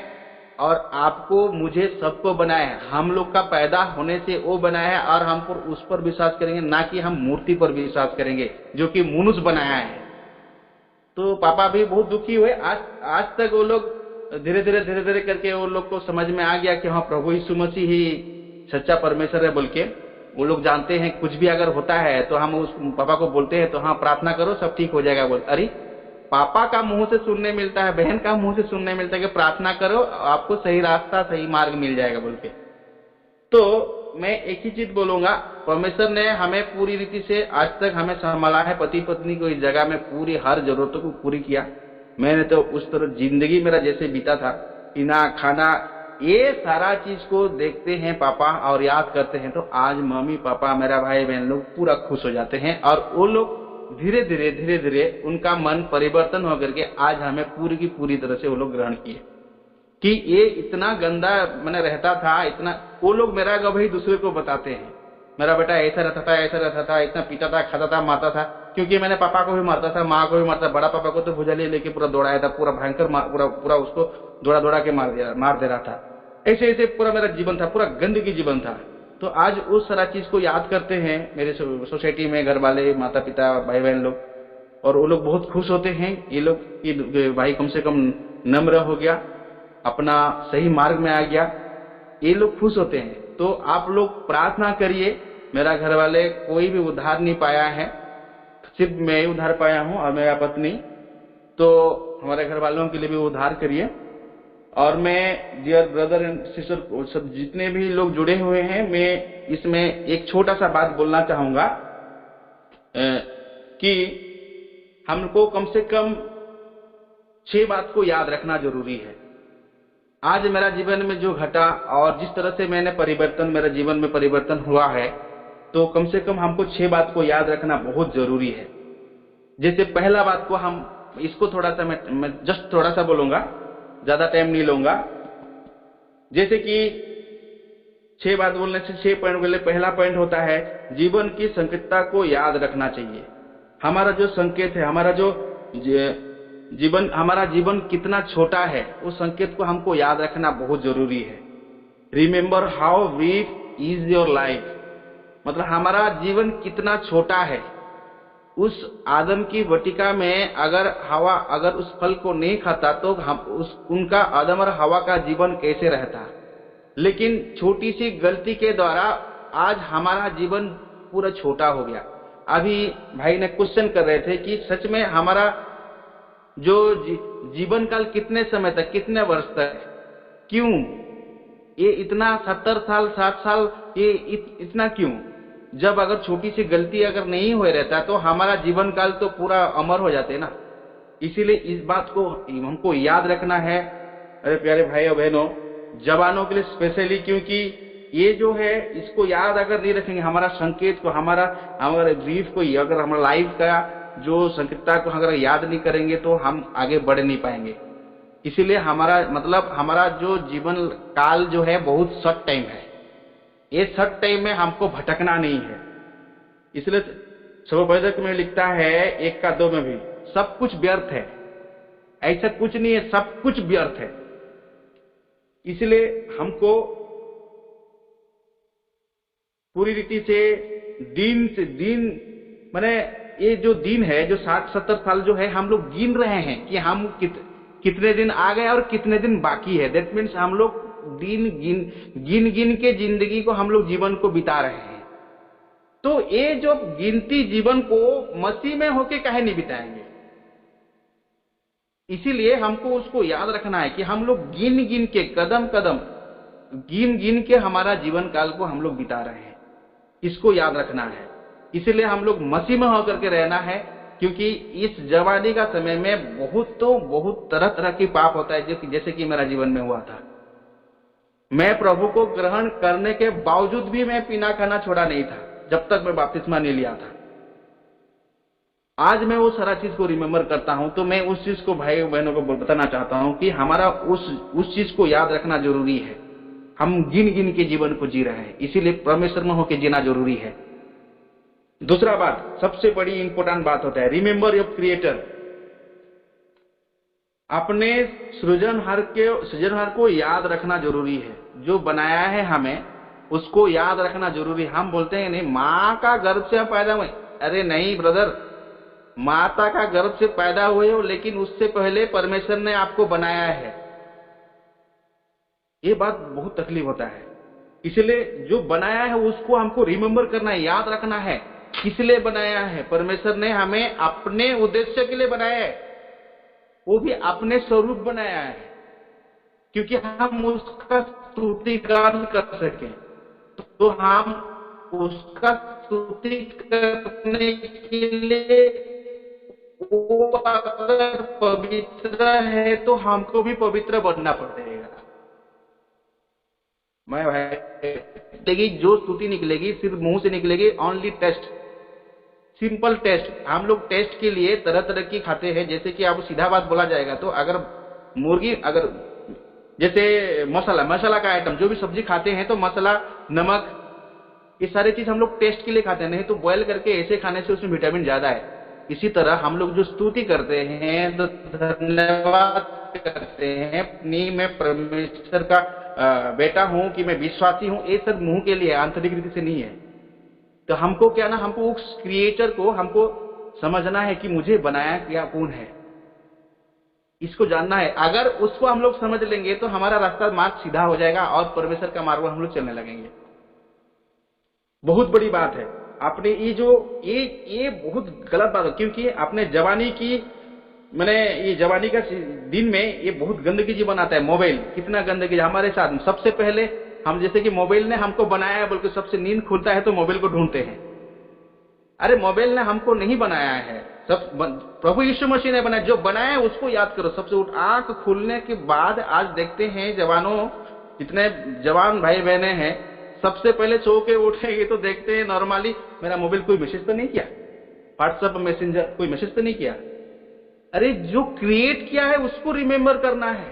और आपको मुझे सबको बनाया है। हम लोग का पैदा होने से वो बनाया है और हम पर उस पर विश्वास करेंगे, ना कि हम मूर्ति पर विश्वास करेंगे जो कि मनुष्य बनाया है। तो पापा भी बहुत दुखी हुए। आज तक वो लोग धीरे धीरे करके वो लोग को समझ में आ गया कि हाँ प्रभु यीशु मसीह ही सच्चा परमेश्वर है बोल के। वो लोग जानते हैं कुछ भी अगर होता है तो हम उस पापा को बोलते हैं तो हाँ प्रार्थना करो सब ठीक हो जाएगा बोल। अरे पापा का मुंह से सुनने मिलता है, बहन का मुंह से सुनने मिलता है कि प्रार्थना करो आपको सही रास्ता सही मार्ग मिल जाएगा बोल के। तो मैं एक ही चीज बोलूंगा, परमेश्वर ने हमें पूरी रीति से आज तक हमें संभाला है, पति पत्नी को इस जगह में पूरी हर जरूरतों को पूरी किया। मैंने तो उस तरह जिंदगी मेरा जैसे बीता था, पीना खाना ये सारा चीज को देखते हैं पापा और याद करते हैं तो आज मम्मी पापा मेरा भाई बहन लोग पूरा खुश हो जाते हैं। और वो लोग धीरे धीरे उनका मन परिवर्तन होकर के आज हमें पूरी की पूरी तरह से वो लोग ग्रहण किए। कि ये इतना गंदा मैंने रहता था, इतना। वो लोग मेरा गवाही दूसरे को बताते हैं, मेरा बेटा ऐसा रहता था, ऐसा रहता था, इतना पीता था, खाता था, मारता था। क्योंकि मैंने पापा को भी मारता था, माँ को भी मारता था, बड़ा पापा को तो भुजली लेके पूरा दौड़ाया था, पूरा भयंकर पूरा पूरा उसको दौड़ा दौड़ा के मार दे रहा था। ऐसे ऐसे पूरा मेरा जीवन था, पूरा गंदगी जीवन था। तो आज उस सारा चीज को याद करते हैं मेरे सोसाइटी में घर वाले, माता पिता, भाई बहन लोग, और वो लोग बहुत खुश होते हैं। ये लोग कि भाई कम से कम नम्र हो गया, अपना सही मार्ग में आ गया, ये लोग खुश होते हैं। तो आप लोग प्रार्थना करिए। मेरा घर वाले कोई भी उद्धार नहीं पाया है, सिर्फ मैं ही उद्धार पाया हूं और मेरा पत्नी। तो हमारे घर वालों के लिए भी उद्धार करिए। और मैं डियर ब्रदर एंड सिस्टर, सब जितने भी लोग जुड़े हुए हैं, मैं इसमें एक छोटा सा बात बोलना चाहूंगा कि हमको कम से कम 6 बात को याद रखना जरूरी है। आज मेरा जीवन में जो घटा और जिस तरह से मेरा जीवन में परिवर्तन हुआ है, तो कम से कम हमको 6 बात को याद रखना बहुत जरूरी है। जैसे पहला बात को हम इसको थोड़ा सा मैं जस्ट थोड़ा सा बोलूंगा, ज्यादा टाइम नहीं लूंगा। जैसे कि 6 बात बोलने से 6 पॉइंट बोले, पहला पॉइंट होता है जीवन की संकेतता को याद रखना चाहिए। हमारा जो संकेत है, हमारा जीवन कितना छोटा है, उस संकेत को हमको याद रखना बहुत जरूरी है। Remember how brief is your life, मतलब हमारा जीवन कितना छोटा है। उस आदम की वाटिका में अगर उस फल को नहीं खाता तो उनका आदम और हवा का जीवन कैसे रहता। लेकिन छोटी सी गलती के द्वारा आज हमारा जीवन पूरा छोटा हो गया। अभी भाई ने क्वेश्चन कर रहे थे कि सच में हमारा जो जीवन काल कितने समय तक, कितने वर्ष तक, क्यों ये इतना 70 साल 60 साल, ये इतना क्यों? जब अगर छोटी सी गलती अगर नहीं हुए रहता तो हमारा जीवन काल तो पूरा अमर हो जाते ना। इसीलिए इस बात को हमको याद रखना है। अरे प्यारे भाई और बहनों, जवानों के लिए स्पेशली, क्योंकि ये जो है इसको याद अगर नहीं रखेंगे, हमारा संकेत को, हमारे ब्रीफ को, अगर हमारा लाइफ का जो संकेतता को अगर याद नहीं करेंगे तो हम आगे बढ़ नहीं पाएंगे। इसीलिए हमारा जो जीवन काल जो है बहुत शॉर्ट टाइम है। ये शॉर्ट टाइम में हमको भटकना नहीं है। इसलिए शोभोपदेशक में लिखता है 1 का 2 में भी, सब कुछ व्यर्थ है। ऐसा कुछ नहीं है, सब कुछ व्यर्थ है। इसलिए हमको पूरी रीति से दिन माने ये जो दिन है, जो 60-70 साल जो है, हम लोग गिन रहे हैं कि हम कितने दिन आ गए और कितने दिन बाकी है। दैट मीन्स हम लोग दिन गिन के जिंदगी को, हम लोग जीवन को बिता रहे हैं। तो ये जो गिनती जीवन को मसीह में होके काहे नहीं बिताएंगे? इसीलिए हमको उसको याद रखना है कि हम लोग गिन के, कदम कदम गिन के हमारा जीवन काल को हम लोग बिता रहे हैं। इसको याद रखना है। इसीलिए हम लोग मसीह में होकर के रहना है, क्योंकि इस जवानी का समय में बहुत तरह तरह की पाप होता है, जैसे कि मेरा जीवन में हुआ था। मैं प्रभु को ग्रहण करने के बावजूद भी मैं पीना खाना छोड़ा नहीं था, जब तक मैं बपतिस्मा नहीं लिया था। आज मैं वो सारा चीज को रिमेम्बर करता हूं, तो मैं उस चीज को भाई बहनों को बताना चाहता हूं कि हमारा उस चीज को याद रखना जरूरी है। हम गिन के जीवन को जी रहे हैं, इसीलिए परमेश्वर में होकर जीना जरूरी है। दूसरा बात, सबसे बड़ी इंपॉर्टेंट बात होता है, रिमेम्बर योर क्रिएटर। अपने सृजनहार को याद रखना जरूरी है। जो बनाया है हमें, उसको याद रखना जरूरी है। हम बोलते हैं नहीं, माँ का गर्भ से पैदा हुए। अरे नहीं ब्रदर, माता का गर्भ से पैदा हुए हो, लेकिन उससे पहले परमेश्वर ने आपको बनाया है। ये बात बहुत तकलीफ होता है। इसलिए जो बनाया है उसको हमको रिमेम्बर करना है, याद रखना है। किस लिए बनाया है? परमेश्वर ने हमें अपने उद्देश्य के लिए बनाया है, वो भी अपने स्वरूप बनाया है, क्योंकि हम उसका स्तुतिगान कर सकें। तो हम उसका स्तुति करने के लिए, वो अगर पवित्र है तो हमको भी पवित्र बनना पड़ेगा। मैं भाई, जो स्तुति निकलेगी सिर्फ मुंह से निकलेगी, ओनली टेस्ट, सिंपल टेस्ट। हम लोग टेस्ट के लिए तरह तरह की खाते हैं। जैसे कि अब सीधा बात बोला जाएगा तो अगर मुर्गी, अगर जैसे मसाला का आइटम, जो भी सब्जी खाते हैं तो मसाला, नमक, ये सारी चीज हम लोग टेस्ट के लिए खाते हैं, नहीं तो बॉयल करके ऐसे खाने से उसमें विटामिन ज्यादा है। इसी तरह हम लोग जो स्तुति करते हैं, तो धन्यवाद करते हैं अपनी, मैं परमेश्वर का बेटा हूं, कि मैं विश्वासी हूं, ये सब मुंह के लिए, आंतरिक रीति से नहीं है। तो हमको क्या ना, हमको उस क्रिएटर को हमको समझना है कि मुझे बनाया क्या कौन है, इसको जानना है। अगर उसको हम लोग समझ लेंगे तो हमारा रास्ता, मार्ग सीधा हो जाएगा और परमेश्वर का मार्ग हम लोग चलने लगेंगे। बहुत बड़ी बात है। आपने ये बहुत गलत बात है, क्योंकि आपने जवानी की, मैंने ये जवानी का दिन में ये बहुत गंदगी जीवन आता है। मोबाइल कितना गंदगी हमारे साथ। सबसे पहले हम, जैसे कि मोबाइल ने हमको बनाया है, बल्कि सबसे नींद खुलता है तो मोबाइल को ढूंढते हैं। अरे मोबाइल ने हमको नहीं बनाया है, सब प्रभु यीशु मसीह ने बनाया। जो बनाया है उसको याद करो। सबसे आंख खुलने के बाद आज देखते हैं जवानों, जितने जवान भाई बहने हैं, सबसे पहले सो के उठेंगे तो देखते हैं नॉर्मली, मेरा मोबाइल कोई मैसेज तो नहीं किया, व्हाट्सएप मैसेंजर कोई मैसेज तो नहीं किया। अरे जो क्रिएट किया है उसको रिमेंबर करना है,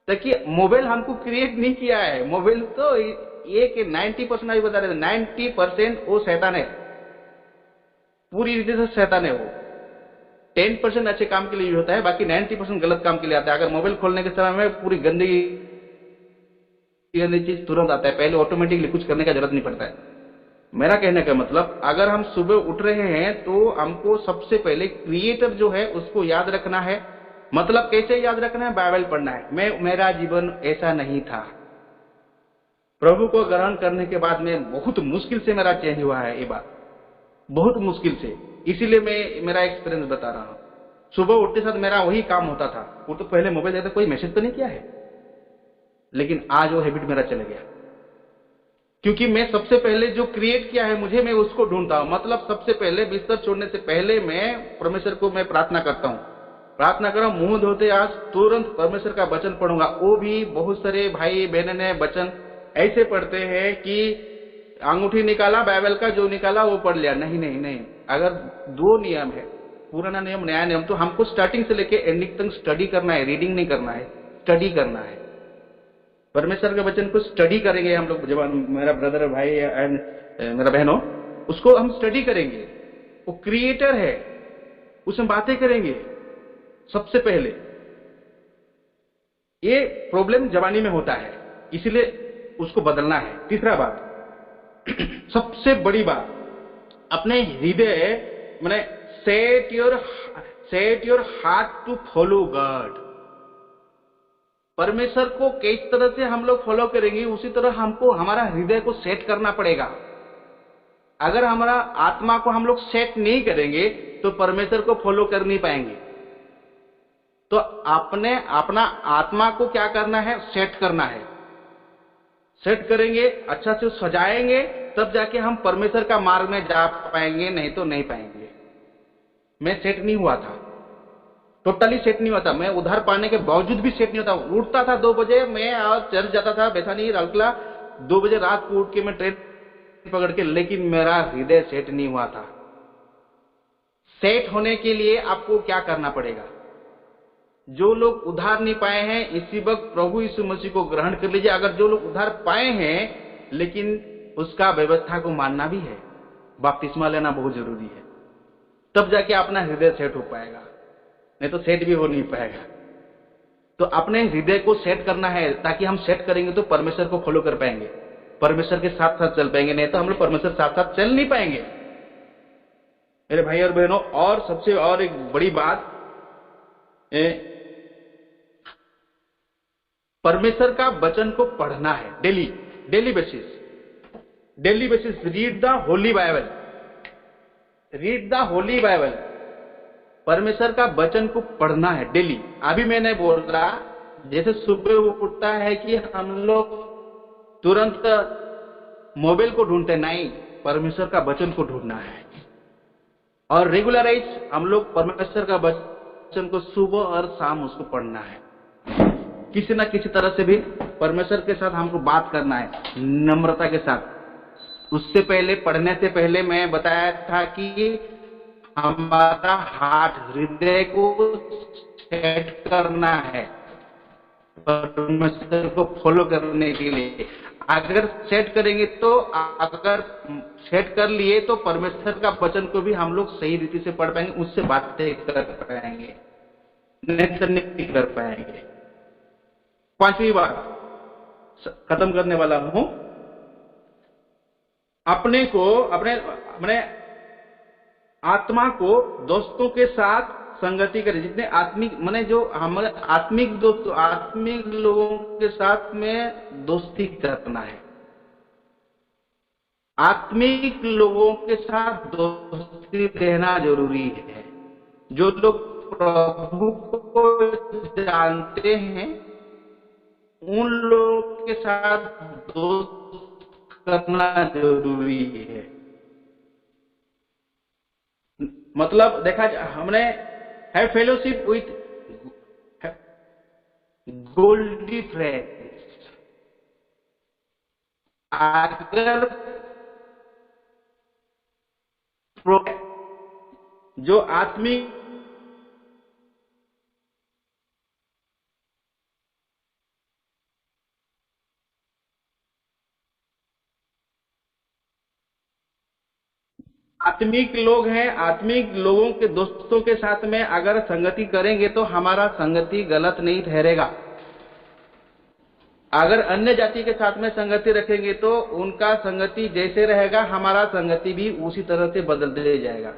ताकि मोबाइल हमको क्रिएट नहीं किया है। मोबाइल तो ये कि 90% अभी बता रहे थे, 90% वो शैतान है, पूरी रीति से शैतान है। वो 10% अच्छे काम के लिए यूज होता है, बाकी 90% गलत काम के लिए आता है। अगर मोबाइल खोलने के समय में पूरी गंदी चीज तुरंत आता है, पहले ऑटोमेटिकली कुछ करने का जरूरत नहीं पड़ता है। मेरा कहने का मतलब, अगर हम सुबह उठ रहे हैं तो हमको सबसे पहले क्रिएटर जो है उसको याद रखना है। मतलब कैसे याद रखना है? बाइबल पढ़ना है। मेरा जीवन ऐसा नहीं था, प्रभु को ग्रहण करने के बाद में बहुत मुश्किल से मेरा चेंज हुआ है, ये बात बहुत मुश्किल से। इसीलिए मैं मेरा एक्सपीरियंस बता रहा हूं। सुबह उठते साथ मेरा वही काम होता था। वो तो पहले मोबाइल देखते, कोई मैसेज तो नहीं किया है, लेकिन आज वो हैबिट मेरा चला गया, क्योंकि मैं सबसे पहले जो क्रिएट किया है मुझे, मैं उसको ढूंढता हूं। मतलब सबसे पहले बिस्तर छोड़ने से पहले मैं परमेश्वर को मैं प्रार्थना करता हूं। प्रार्थना कर रहा हूं, मुंह धोते आज तुरंत परमेश्वर का वचन पढ़ूंगा। वो भी बहुत सारे भाई बहन ने वचन ऐसे पढ़ते हैं कि अंगूठी निकाला, बाइबल का जो निकाला वो पढ़ लिया। नहीं नहीं नहीं, अगर 2 नियम है, पुराना नियम नया नियम, तो हमको स्टार्टिंग से लेके एंडिंग तक स्टडी करना है। रीडिंग नहीं करना है, स्टडी करना है। परमेश्वर के वचन को स्टडी करेंगे हम लोग, जब मेरा ब्रदर भाई एंड मेरा बहनों, उसको हम स्टडी करेंगे। वो क्रिएटर है, उसमें बातें करेंगे। सबसे पहले ये प्रॉब्लम जवानी में होता है, इसीलिए उसको बदलना है। तीसरा बात, सबसे बड़ी बात, अपने हृदय मैंने set your heart to follow God. परमेश्वर को किस तरह से हम लोग फॉलो करेंगे, उसी तरह हमको हमारा हृदय को सेट करना पड़ेगा। अगर हमारा आत्मा को हम लोग सेट नहीं करेंगे तो परमेश्वर को फॉलो कर नहीं पाएंगे। तो अपना आत्मा को क्या करना है? सेट करना है। सेट करेंगे, अच्छा से सजाएंगे, तब जाके हम परमेश्वर का मार्ग में जा पाएंगे, नहीं तो नहीं पाएंगे। मैं सेट नहीं हुआ था, टोटली सेट नहीं हुआ था। मैं उधार पाने के बावजूद भी सेट नहीं होता। उठता था 2 बजे मैं और चर्च जाता था, बैसानी रालकला, 2 बजे रात को उठ के मैं ट्रेन पकड़ के, लेकिन मेरा हृदय सेट नहीं हुआ था। सेट होने के लिए आपको क्या करना पड़ेगा? जो लोग उधार नहीं पाए हैं, इसी वक्त प्रभु यीशु मसीह को ग्रहण कर लीजिए। अगर जो लोग उधार पाए हैं, लेकिन उसका व्यवस्था को मानना भी है, बपतिस्मा लेना बहुत जरूरी है, तब जाके अपना हृदय सेट हो पाएगा, नहीं तो सेट भी हो नहीं पाएगा। तो अपने हृदय को सेट करना है, ताकि हम सेट करेंगे तो परमेश्वर को फॉलो कर पाएंगे, परमेश्वर के साथ साथ चल पाएंगे, नहीं तो हम लोग परमेश्वर के साथ साथ चल नहीं पाएंगे मेरे भाई और बहनों। और सबसे और एक बड़ी बात, परमेश्वर का वचन को पढ़ना है daily basis. Read the Holi Bible, read the Holi Bible. परमेश्वर का वचन को पढ़ना है डेली। अभी मैंने बोल रहा, जैसे सुबह उठता है कि हम लोग तुरंत मोबाइल को ढूंढते नहीं, परमेश्वर का वचन को ढूंढना है। और रेगुलराइज हम लोग परमेश्वर का वचन को सुबह और शाम उसको पढ़ना है। किसी ना किसी तरह से भी परमेश्वर के साथ हमको बात करना है, नम्रता के साथ। उससे पहले, पढ़ने से पहले मैं बताया था कि हमारा हार्ट, हृदय को सेट करना है। परमेश्वर को फॉलो करने के लिए। अगर सेट करेंगे तो, अगर सेट कर लिए तो परमेश्वर का वचन को भी हम लोग सही रीति से पढ़ पाएंगे, उससे बातें कर पाएंगे, नहीं तो नहीं कर पाएंगे। पांचवी बात खत्म करने वाला हूं, अपने को, अपने आत्मा को दोस्तों के साथ संगति करें। जितने आत्मिक, माने जो हमारे आत्मिक दोस्त, आत्मिक लोगों के साथ में दोस्ती करना है। आत्मिक लोगों के साथ दोस्ती रहना जरूरी है। जो लोग प्रभु को जानते हैं उन लोगों के साथ दोस्त करना जरूरी है। मतलब देखा, हमने है फेलोशिप विथ गोल्डी फ्रेंड्स। अगर जो आत्मिक आत्मिक लोग हैं, आत्मिक लोगों के दोस्तों के साथ में अगर संगति करेंगे तो हमारा संगति गलत नहीं ठहरेगा। अगर अन्य जाति के साथ में संगति रखेंगे तो उनका संगति जैसे रहेगा, हमारा संगति भी उसी तरह से बदलते जाएगा।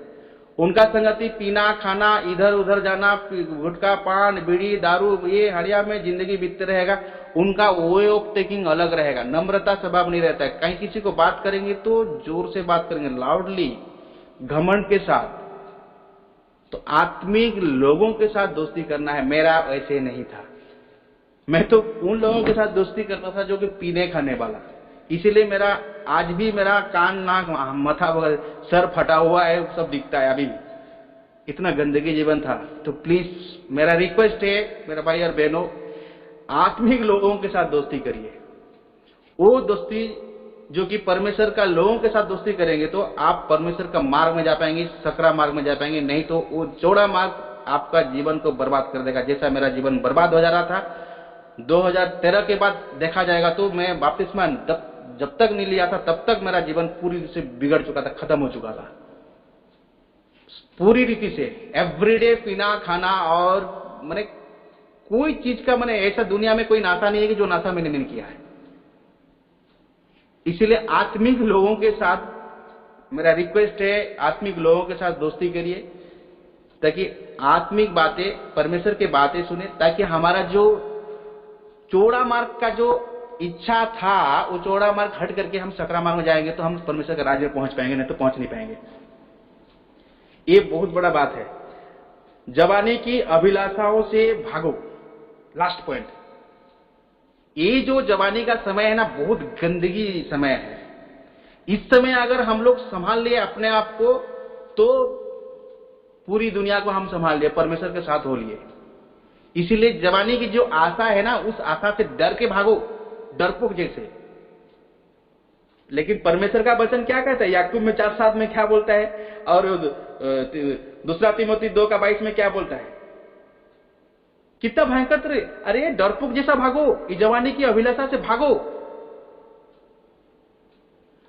उनका संगति पीना, खाना, इधर उधर जाना, गुटखा, पान, बीड़ी, दारू, ये हड़िया में जिंदगी बीतते रहेगा। उनका वे ऑफ टेकिंग अलग रहेगा, नम्रता स्वभाव नहीं रहता है। कहीं किसी को बात करेंगे तो जोर से बात करेंगे, लाउडली, घमंड के साथ। तो आत्मिक लोगों के साथ दोस्ती करना है। मेरा ऐसे नहीं था, मैं तो उन लोगों के साथ दोस्ती करता था जो कि पीने खाने वाला। इसीलिए मेरा आज भी मेरा कान, नाक, माथा, सर फटा हुआ है, सब दिखता है अभी भी। इतना गंदगी जीवन था। तो प्लीज मेरा रिक्वेस्ट है, मेरा भाई और बहनों, आत्मिक लोगों के साथ दोस्ती करिए। वो दोस्ती जो कि परमेश्वर का लोगों के साथ दोस्ती करेंगे तो आप परमेश्वर का मार्ग में जा पाएंगे, सकरा मार्ग में जा पाएंगे। नहीं तो वो चौड़ा मार्ग आपका जीवन को बर्बाद कर देगा। जैसा मेरा जीवन बर्बाद हो जा रहा था 2013 के बाद देखा जाएगा तो मैं बपतिस्मा जब तक नहीं लिया था तब तक मेरा जीवन पूरी रीति से बिगड़ चुका था, खत्म हो चुका था पूरी रीति से। एवरीडे पीना, खाना, और मैंने कोई चीज का, मैंने ऐसा दुनिया में कोई नाशा नहीं है कि जो नाशा मैंने नहीं किया है। इसीलिए आत्मिक लोगों के साथ मेरा रिक्वेस्ट है, आत्मिक लोगों के साथ दोस्ती करिए ताकि आत्मिक बातें, परमेश्वर की बातें सुने, ताकि हमारा जो चौड़ा मार्ग का जो इच्छा था वो चौड़ा मार्ग हट करके हम सकरा मार्ग में जाएंगे तो हम परमेश्वर के राज्य में पहुंच पाएंगे, नहीं तो पहुंच नहीं पाएंगे। ये बहुत बड़ा बात है। जवानी की अभिलाषाओं से भागो, लास्ट पॉइंट। ये जो जवानी का समय है ना, बहुत गंदगी समय है। इस समय अगर हम लोग संभाल लिए अपने आप को तो पूरी दुनिया को हम संभाल लिए, परमेश्वर के साथ हो लिए। इसीलिए जवानी की जो आशा है ना, उस आशा से डर के भागो, डरपोक जैसे। लेकिन परमेश्वर का वचन क्या कहता है? याकूब में 4:7 में क्या बोलता है, और दूसरा तीमुथी 2:22 में क्या बोलता है? कितना भयंकर! अरे डरपोक जैसा भागो, इस जवानी की अभिलाषा से भागो।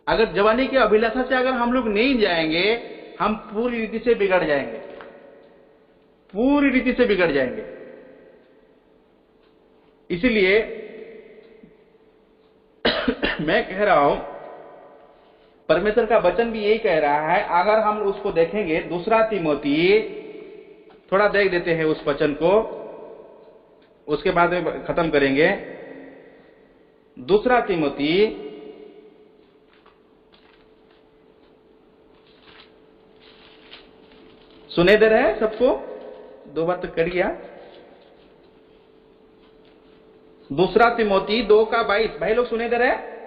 अगर जवानी की अभिलाषा से अगर हम लोग नहीं जाएंगे, हम पूरी रीति से बिगड़ जाएंगे, पूरी रीति से बिगड़ जाएंगे। इसलिए मैं कह रहा हूं, परमेश्वर का वचन भी यही कह रहा है। अगर हम उसको देखेंगे, दूसरा तीमुथी, थोड़ा देख देते हैं उस वचन को, उसके बाद में खत्म करेंगे। दूसरा तीमुथी सुने दे रहे हैं सबको? 2 बार तो कर गया। दूसरा तीमुथी 2:22, भाई लोग सुने दे रहे हैं?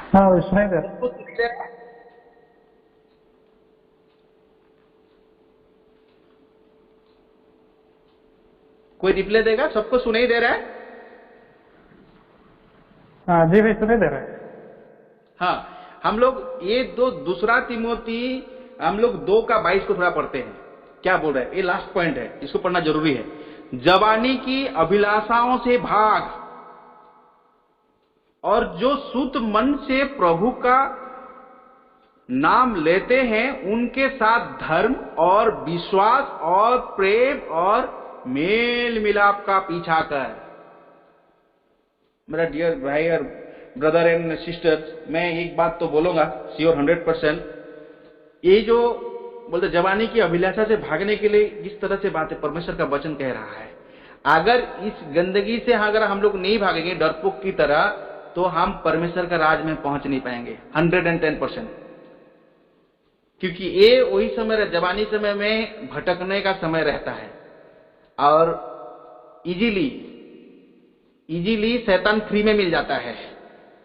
हाँ, सुने दे रहे। कोई रिप्लाई देगा? सबको सुने ही दे रहा है? हाँ जी भाई, सुने दे रहे हैं। हाँ, हम लोग ये दूसरा तीमुथी हम लोग 2:22 को थोड़ा पढ़ते हैं। क्या बोल रहे हैं, ये लास्ट पॉइंट है, इसको पढ़ना जरूरी है। जवानी की अभिलाषाओं से भाग और जो शुद्ध मन से प्रभु का नाम लेते हैं उनके साथ धर्म और विश्वास और प्रेम और मेल मिलाप का पीछा कर। मेरा डियर भाई और ब्रदर एंड सिस्टर्स, मैं एक बात तो बोलूंगा श्योर 100%, ये जो बोलते जवानी की अभिलाषा से भागने के लिए जिस तरह से बातें परमेश्वर का वचन कह रहा है, अगर इस गंदगी से अगर हम लोग नहीं भागेंगे डरपोक की तरह, तो हम परमेश्वर का राज में पहुंच नहीं पाएंगे 110%। क्योंकि ये वही समय, जवानी समय में भटकने का समय रहता है और इजीली शैतान फ्री में मिल जाता है,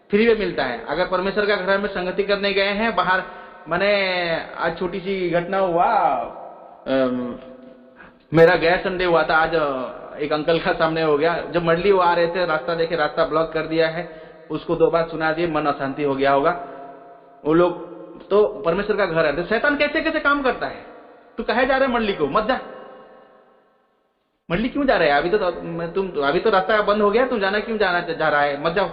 फ्री में मिलता है। अगर परमेश्वर का घर में संगति करने गए हैं बाहर, मैंने आज छोटी सी घटना हुआ, मेरा गया संडे हुआ था, आज एक अंकल का सामने हो गया। जब मंडली वो आ रहे थे, रास्ता देखे, रास्ता ब्लॉक कर दिया है, उसको 2 बार सुना दिए, मन अशांति हो गया होगा। वो लोग तो परमेश्वर का घर है, तो शैतान कैसे कैसे काम करता है। तू कहे जा रहे मंडली को, मत जा। मंडली क्यों जा रहा है, अभी तो रास्ता बंद हो गया, तू जाना क्यों जा रहा है, मत जाओ।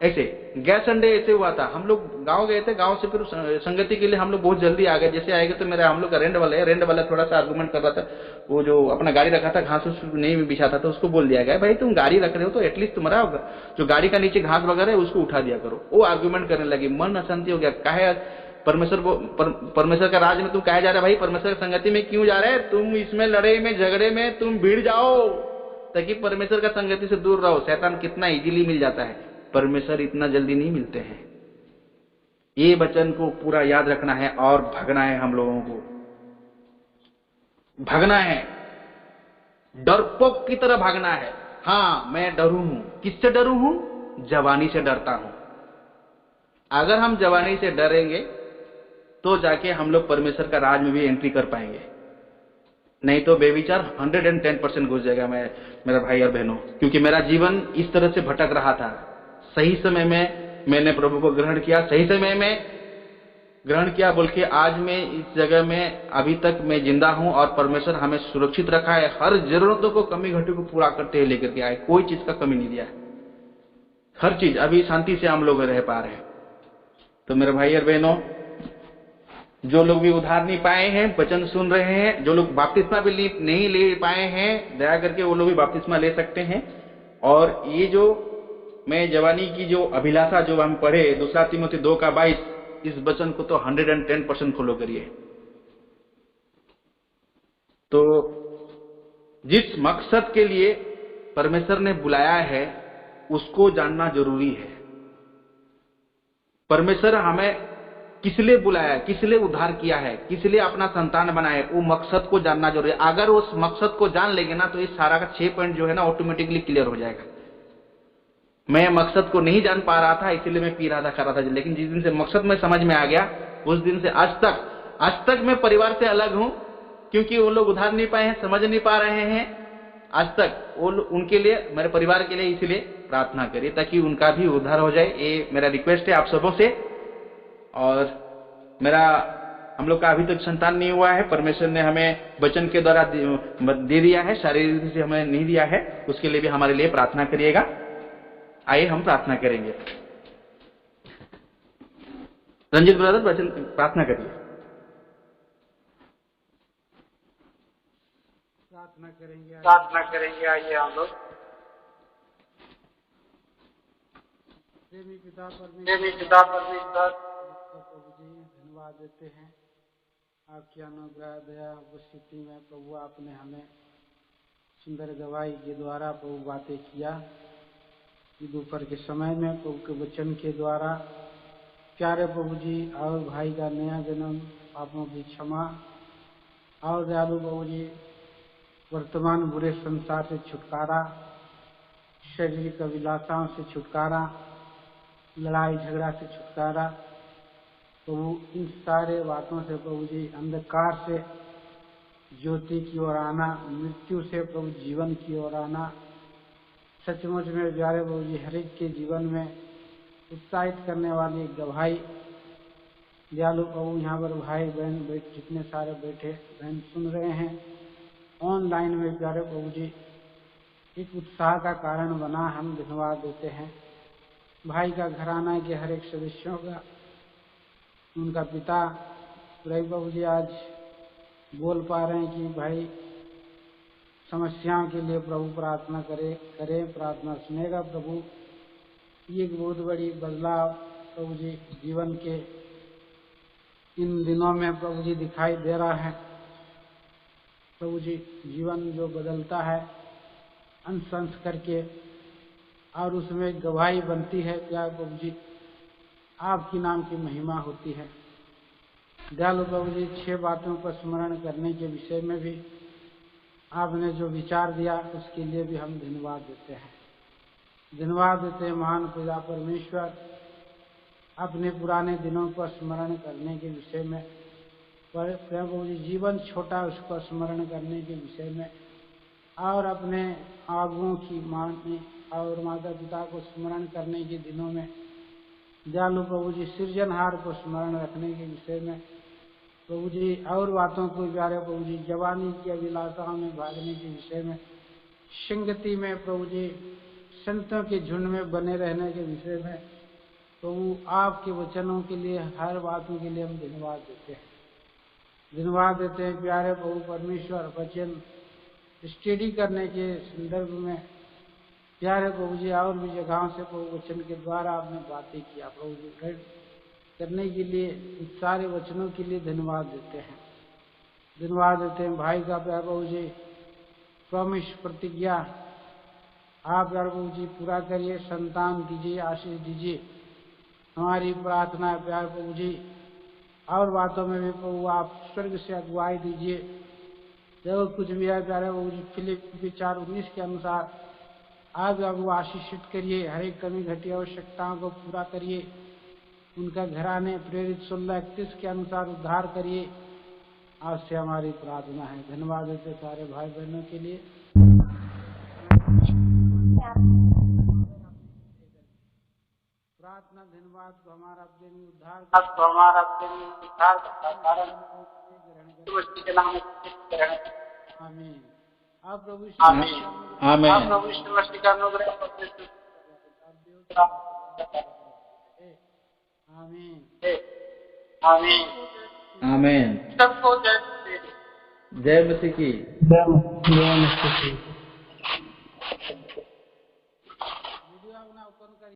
ऐसे गैस संडे ऐसे हुआ था, हम लोग गांव गए थे, गांव से फिर संगति के लिए हम लोग बहुत जल्दी आ गए। जैसे आएंगे तो मेरा हम लोग का रेंट वाला थोड़ा सा आर्गुमेंट कर रहा था। वो जो अपना गाड़ी रखा था, घास नहीं बिछा था, तो उसको बोल दिया गया, भाई तुम गाड़ी रख रहे हो तो एटलीस्ट तुम्हारा जो गाड़ी का नीचे घास वगैरह है उसको उठा दिया करो। वो आर्गुमेंट करने लगी, मन अशांति हो गया। काहे परमेश्वर का राज में तुम कहे जा रहे भाई, परमेश्वर की संगति में क्यों जा रहे हैं तुम, इसमें लड़े में झगड़े में तुम भिड़ जाओ, ताकि परमेश्वर का संगति से दूर रहो। शैतान कितना इजीली मिल जाता है, परमेश्वर इतना जल्दी नहीं मिलते हैं। ये वचन को पूरा याद रखना है और भागना है, हम लोगों को भागना है, डरपोक की तरह भागना है। हाँ, मैं डरू हूं, किससे डरू हूं, जवानी से डरता हूं। अगर हम जवानी से डरेंगे तो जाके हम लोग परमेश्वर का राज में भी एंट्री कर पाएंगे, नहीं तो बेविचार 110% घुस जाएगा मेरा भाई और बहनों। क्योंकि मेरा जीवन इस तरह से भटक रहा था। सही समय में मैंने प्रभु को ग्रहण किया, सही समय में ग्रहण किया बोल के आज मैं इस जगह में अभी तक मैं जिंदा हूं और परमेश्वर हमें सुरक्षित रखा है। हर जरूरतों को, कमी घटी को पूरा करते हुए लेकर के आए, कोई चीज का कमी नहीं दिया है। हर चीज अभी शांति से हम लोग रह पा रहे हैं। तो मेरे भाई और बहनों, जो लोग भी उधार नहीं पाए हैं, वचन सुन रहे हैं, जो लोग बपतिस्मा भी नहीं ले पाए हैं, दया करके वो लोग भी बपतिस्मा ले सकते हैं। और ये जो मैं जवानी की जो अभिलाषा जो हम पढ़े 2 तीमुथी 2:22, इस वचन को तो 110% फॉलो करिए। तो जिस मकसद के लिए परमेश्वर ने बुलाया है उसको जानना जरूरी है। परमेश्वर हमें किस लिए बुलाया है, किस लिए उद्धार किया है, किस लिए अपना संतान बनाया है, वो मकसद को जानना जरूरी है। अगर उस मकसद को जान लेंगे ना, तो इस सारा का 6 पॉइंट जो है ना ऑटोमेटिकली क्लियर हो जाएगा। मैं मकसद को नहीं जान पा रहा था, इसलिए मैं पी रहा था, खा रहा था, लेकिन जिस दिन से मकसद में समझ में आ गया, उस दिन से आज तक मैं परिवार से अलग हूं। क्योंकि वो लोग उधार नहीं पाए हैं, समझ नहीं पा रहे हैं आज तक। वो उनके लिए, मेरे परिवार के लिए इसलिए प्रार्थना करिए ताकि उनका भी उद्धार हो जाए। ये मेरा रिक्वेस्ट है आप सबों से। और हम लोग का अभी तक संतान नहीं हुआ है, परमेश्वर ने हमें वचन के द्वारा दे दिया है, शारीरिक से हमें नहीं दिया है, उसके लिए भी हमारे लिए प्रार्थना करिएगा। आइए हम प्रार्थना करेंगे। रंजीत ब्रदर वचन प्रार्थना करिए। प्रार्थना करेंगे। आइए हम लोग। प्रेमी पिता परमेश्वर, प्रभु जी धन्यवाद देते हैं आपकी अनुग्रह दया उपस्थिति में। प्रभु आपने हमें सुंदर गवाही के द्वारा प्रभु बातें किया। दोपहर के समय में प्रभु के वचन के द्वारा प्यारे प्रभु जी, और भाई का नया जन्म, पापों की क्षमा, और दयालु प्रभु जी वर्तमान बुरे संसार से छुटकारा, शारीरिक अभिलाषाओं से छुटकारा, लड़ाई झगड़ा से छुटकारा। प्रभु इन सारे बातों से प्रभु जी अंधकार से ज्योति की ओर आना, मृत्यु से प्रभु जीवन की ओर आना, सचमुच में प्यारे प्रभु जी हर एक के जीवन में उत्साहित करने वाली गवाही दयालु प्रभु यहाँ पर भाई बहन जितने सारे बैठे बहन सुन रहे हैं ऑनलाइन में, प्यारे प्रभु जी एक उत्साह का कारण बना, हम धन्यवाद देते हैं भाई का घराना के हर एक सदस्यों का। उनका पिता प्रभु जी आज बोल पा रहे हैं कि भाई समस्याओं के लिए प्रभु प्रार्थना करें, प्रार्थना सुनेगा प्रभु। ये एक बहुत बड़ी बदलाव प्रभु जी जीवन के इन दिनों में प्रभु जी दिखाई दे रहा है। प्रभु जी जीवन जो बदलता है अंश करके और उसमें गवाही बनती है, क्या प्रभु जी आपकी नाम की महिमा होती है। दयालु प्रभु जी 6 बातों पर स्मरण करने के विषय में भी आपने जो विचार दिया उसके लिए भी हम धन्यवाद देते हैं। धन्यवाद देते हैं महान पिता परमेश्वर, अपने पुराने दिनों पर स्मरण करने के विषय में, प्रभु जी जीवन छोटा उसको स्मरण करने के विषय में, और अपने आगुओं की माँ और माता पिता को स्मरण करने के दिनों में, दयालु प्रभु जी सृजनहार को स्मरण रखने के विषय में प्रभु जी, और बातों को प्यारे प्रभु जी जवानी की अभिलाषाओं में भागने के विषय में, संगति में प्रभु जी संतों के झुंड में बने रहने के विषय में प्रभु आपके वचनों के लिए, हर बातों के लिए हम धन्यवाद देते हैं। धन्यवाद देते हैं प्यारे प्रभु परमेश्वर, वचन स्टडी करने के संदर्भ में प्यारे प्रभु जी और भी जगहों से प्रभु वचन के द्वारा आपने बातें किया प्रभु जी करने के लिए, इन सारे वचनों के लिए धन्यवाद देते हैं। धन्यवाद देते हैं भाई का प्यारे प्रभु जी प्रॉमिस प्रतिज्ञा आप प्यारे प्रभु जी पूरा करिए, संतान दीजिए, आशीष दीजिए। हमारी प्रार्थना है प्यारे प्रभु जी, और बातों में भी प्रभु आप स्वर्ग से अगुवाई दीजिए। जो कुछ भी है प्यारे प्रभु जी फिलिप्पी 4:19 के अनुसार आप आपको आशीषित करिए, हर एक कमी घटी आवश्यकताओं को पूरा करिए। उनका घराने प्रेरित 16:31 के अनुसार उद्धार करिए। आपसे हमारी प्रार्थना है। धन्यवाद देते सारे भाई बहनों के लिए। प्रार्थना धन्यवाद को हमारा प्रेमी उद्धार का कारण आमीन। आप प्रभु आमीन। का अनुग्रह आमीन आमीन आमीन। सबको जय मसीह की। जय मसीह की।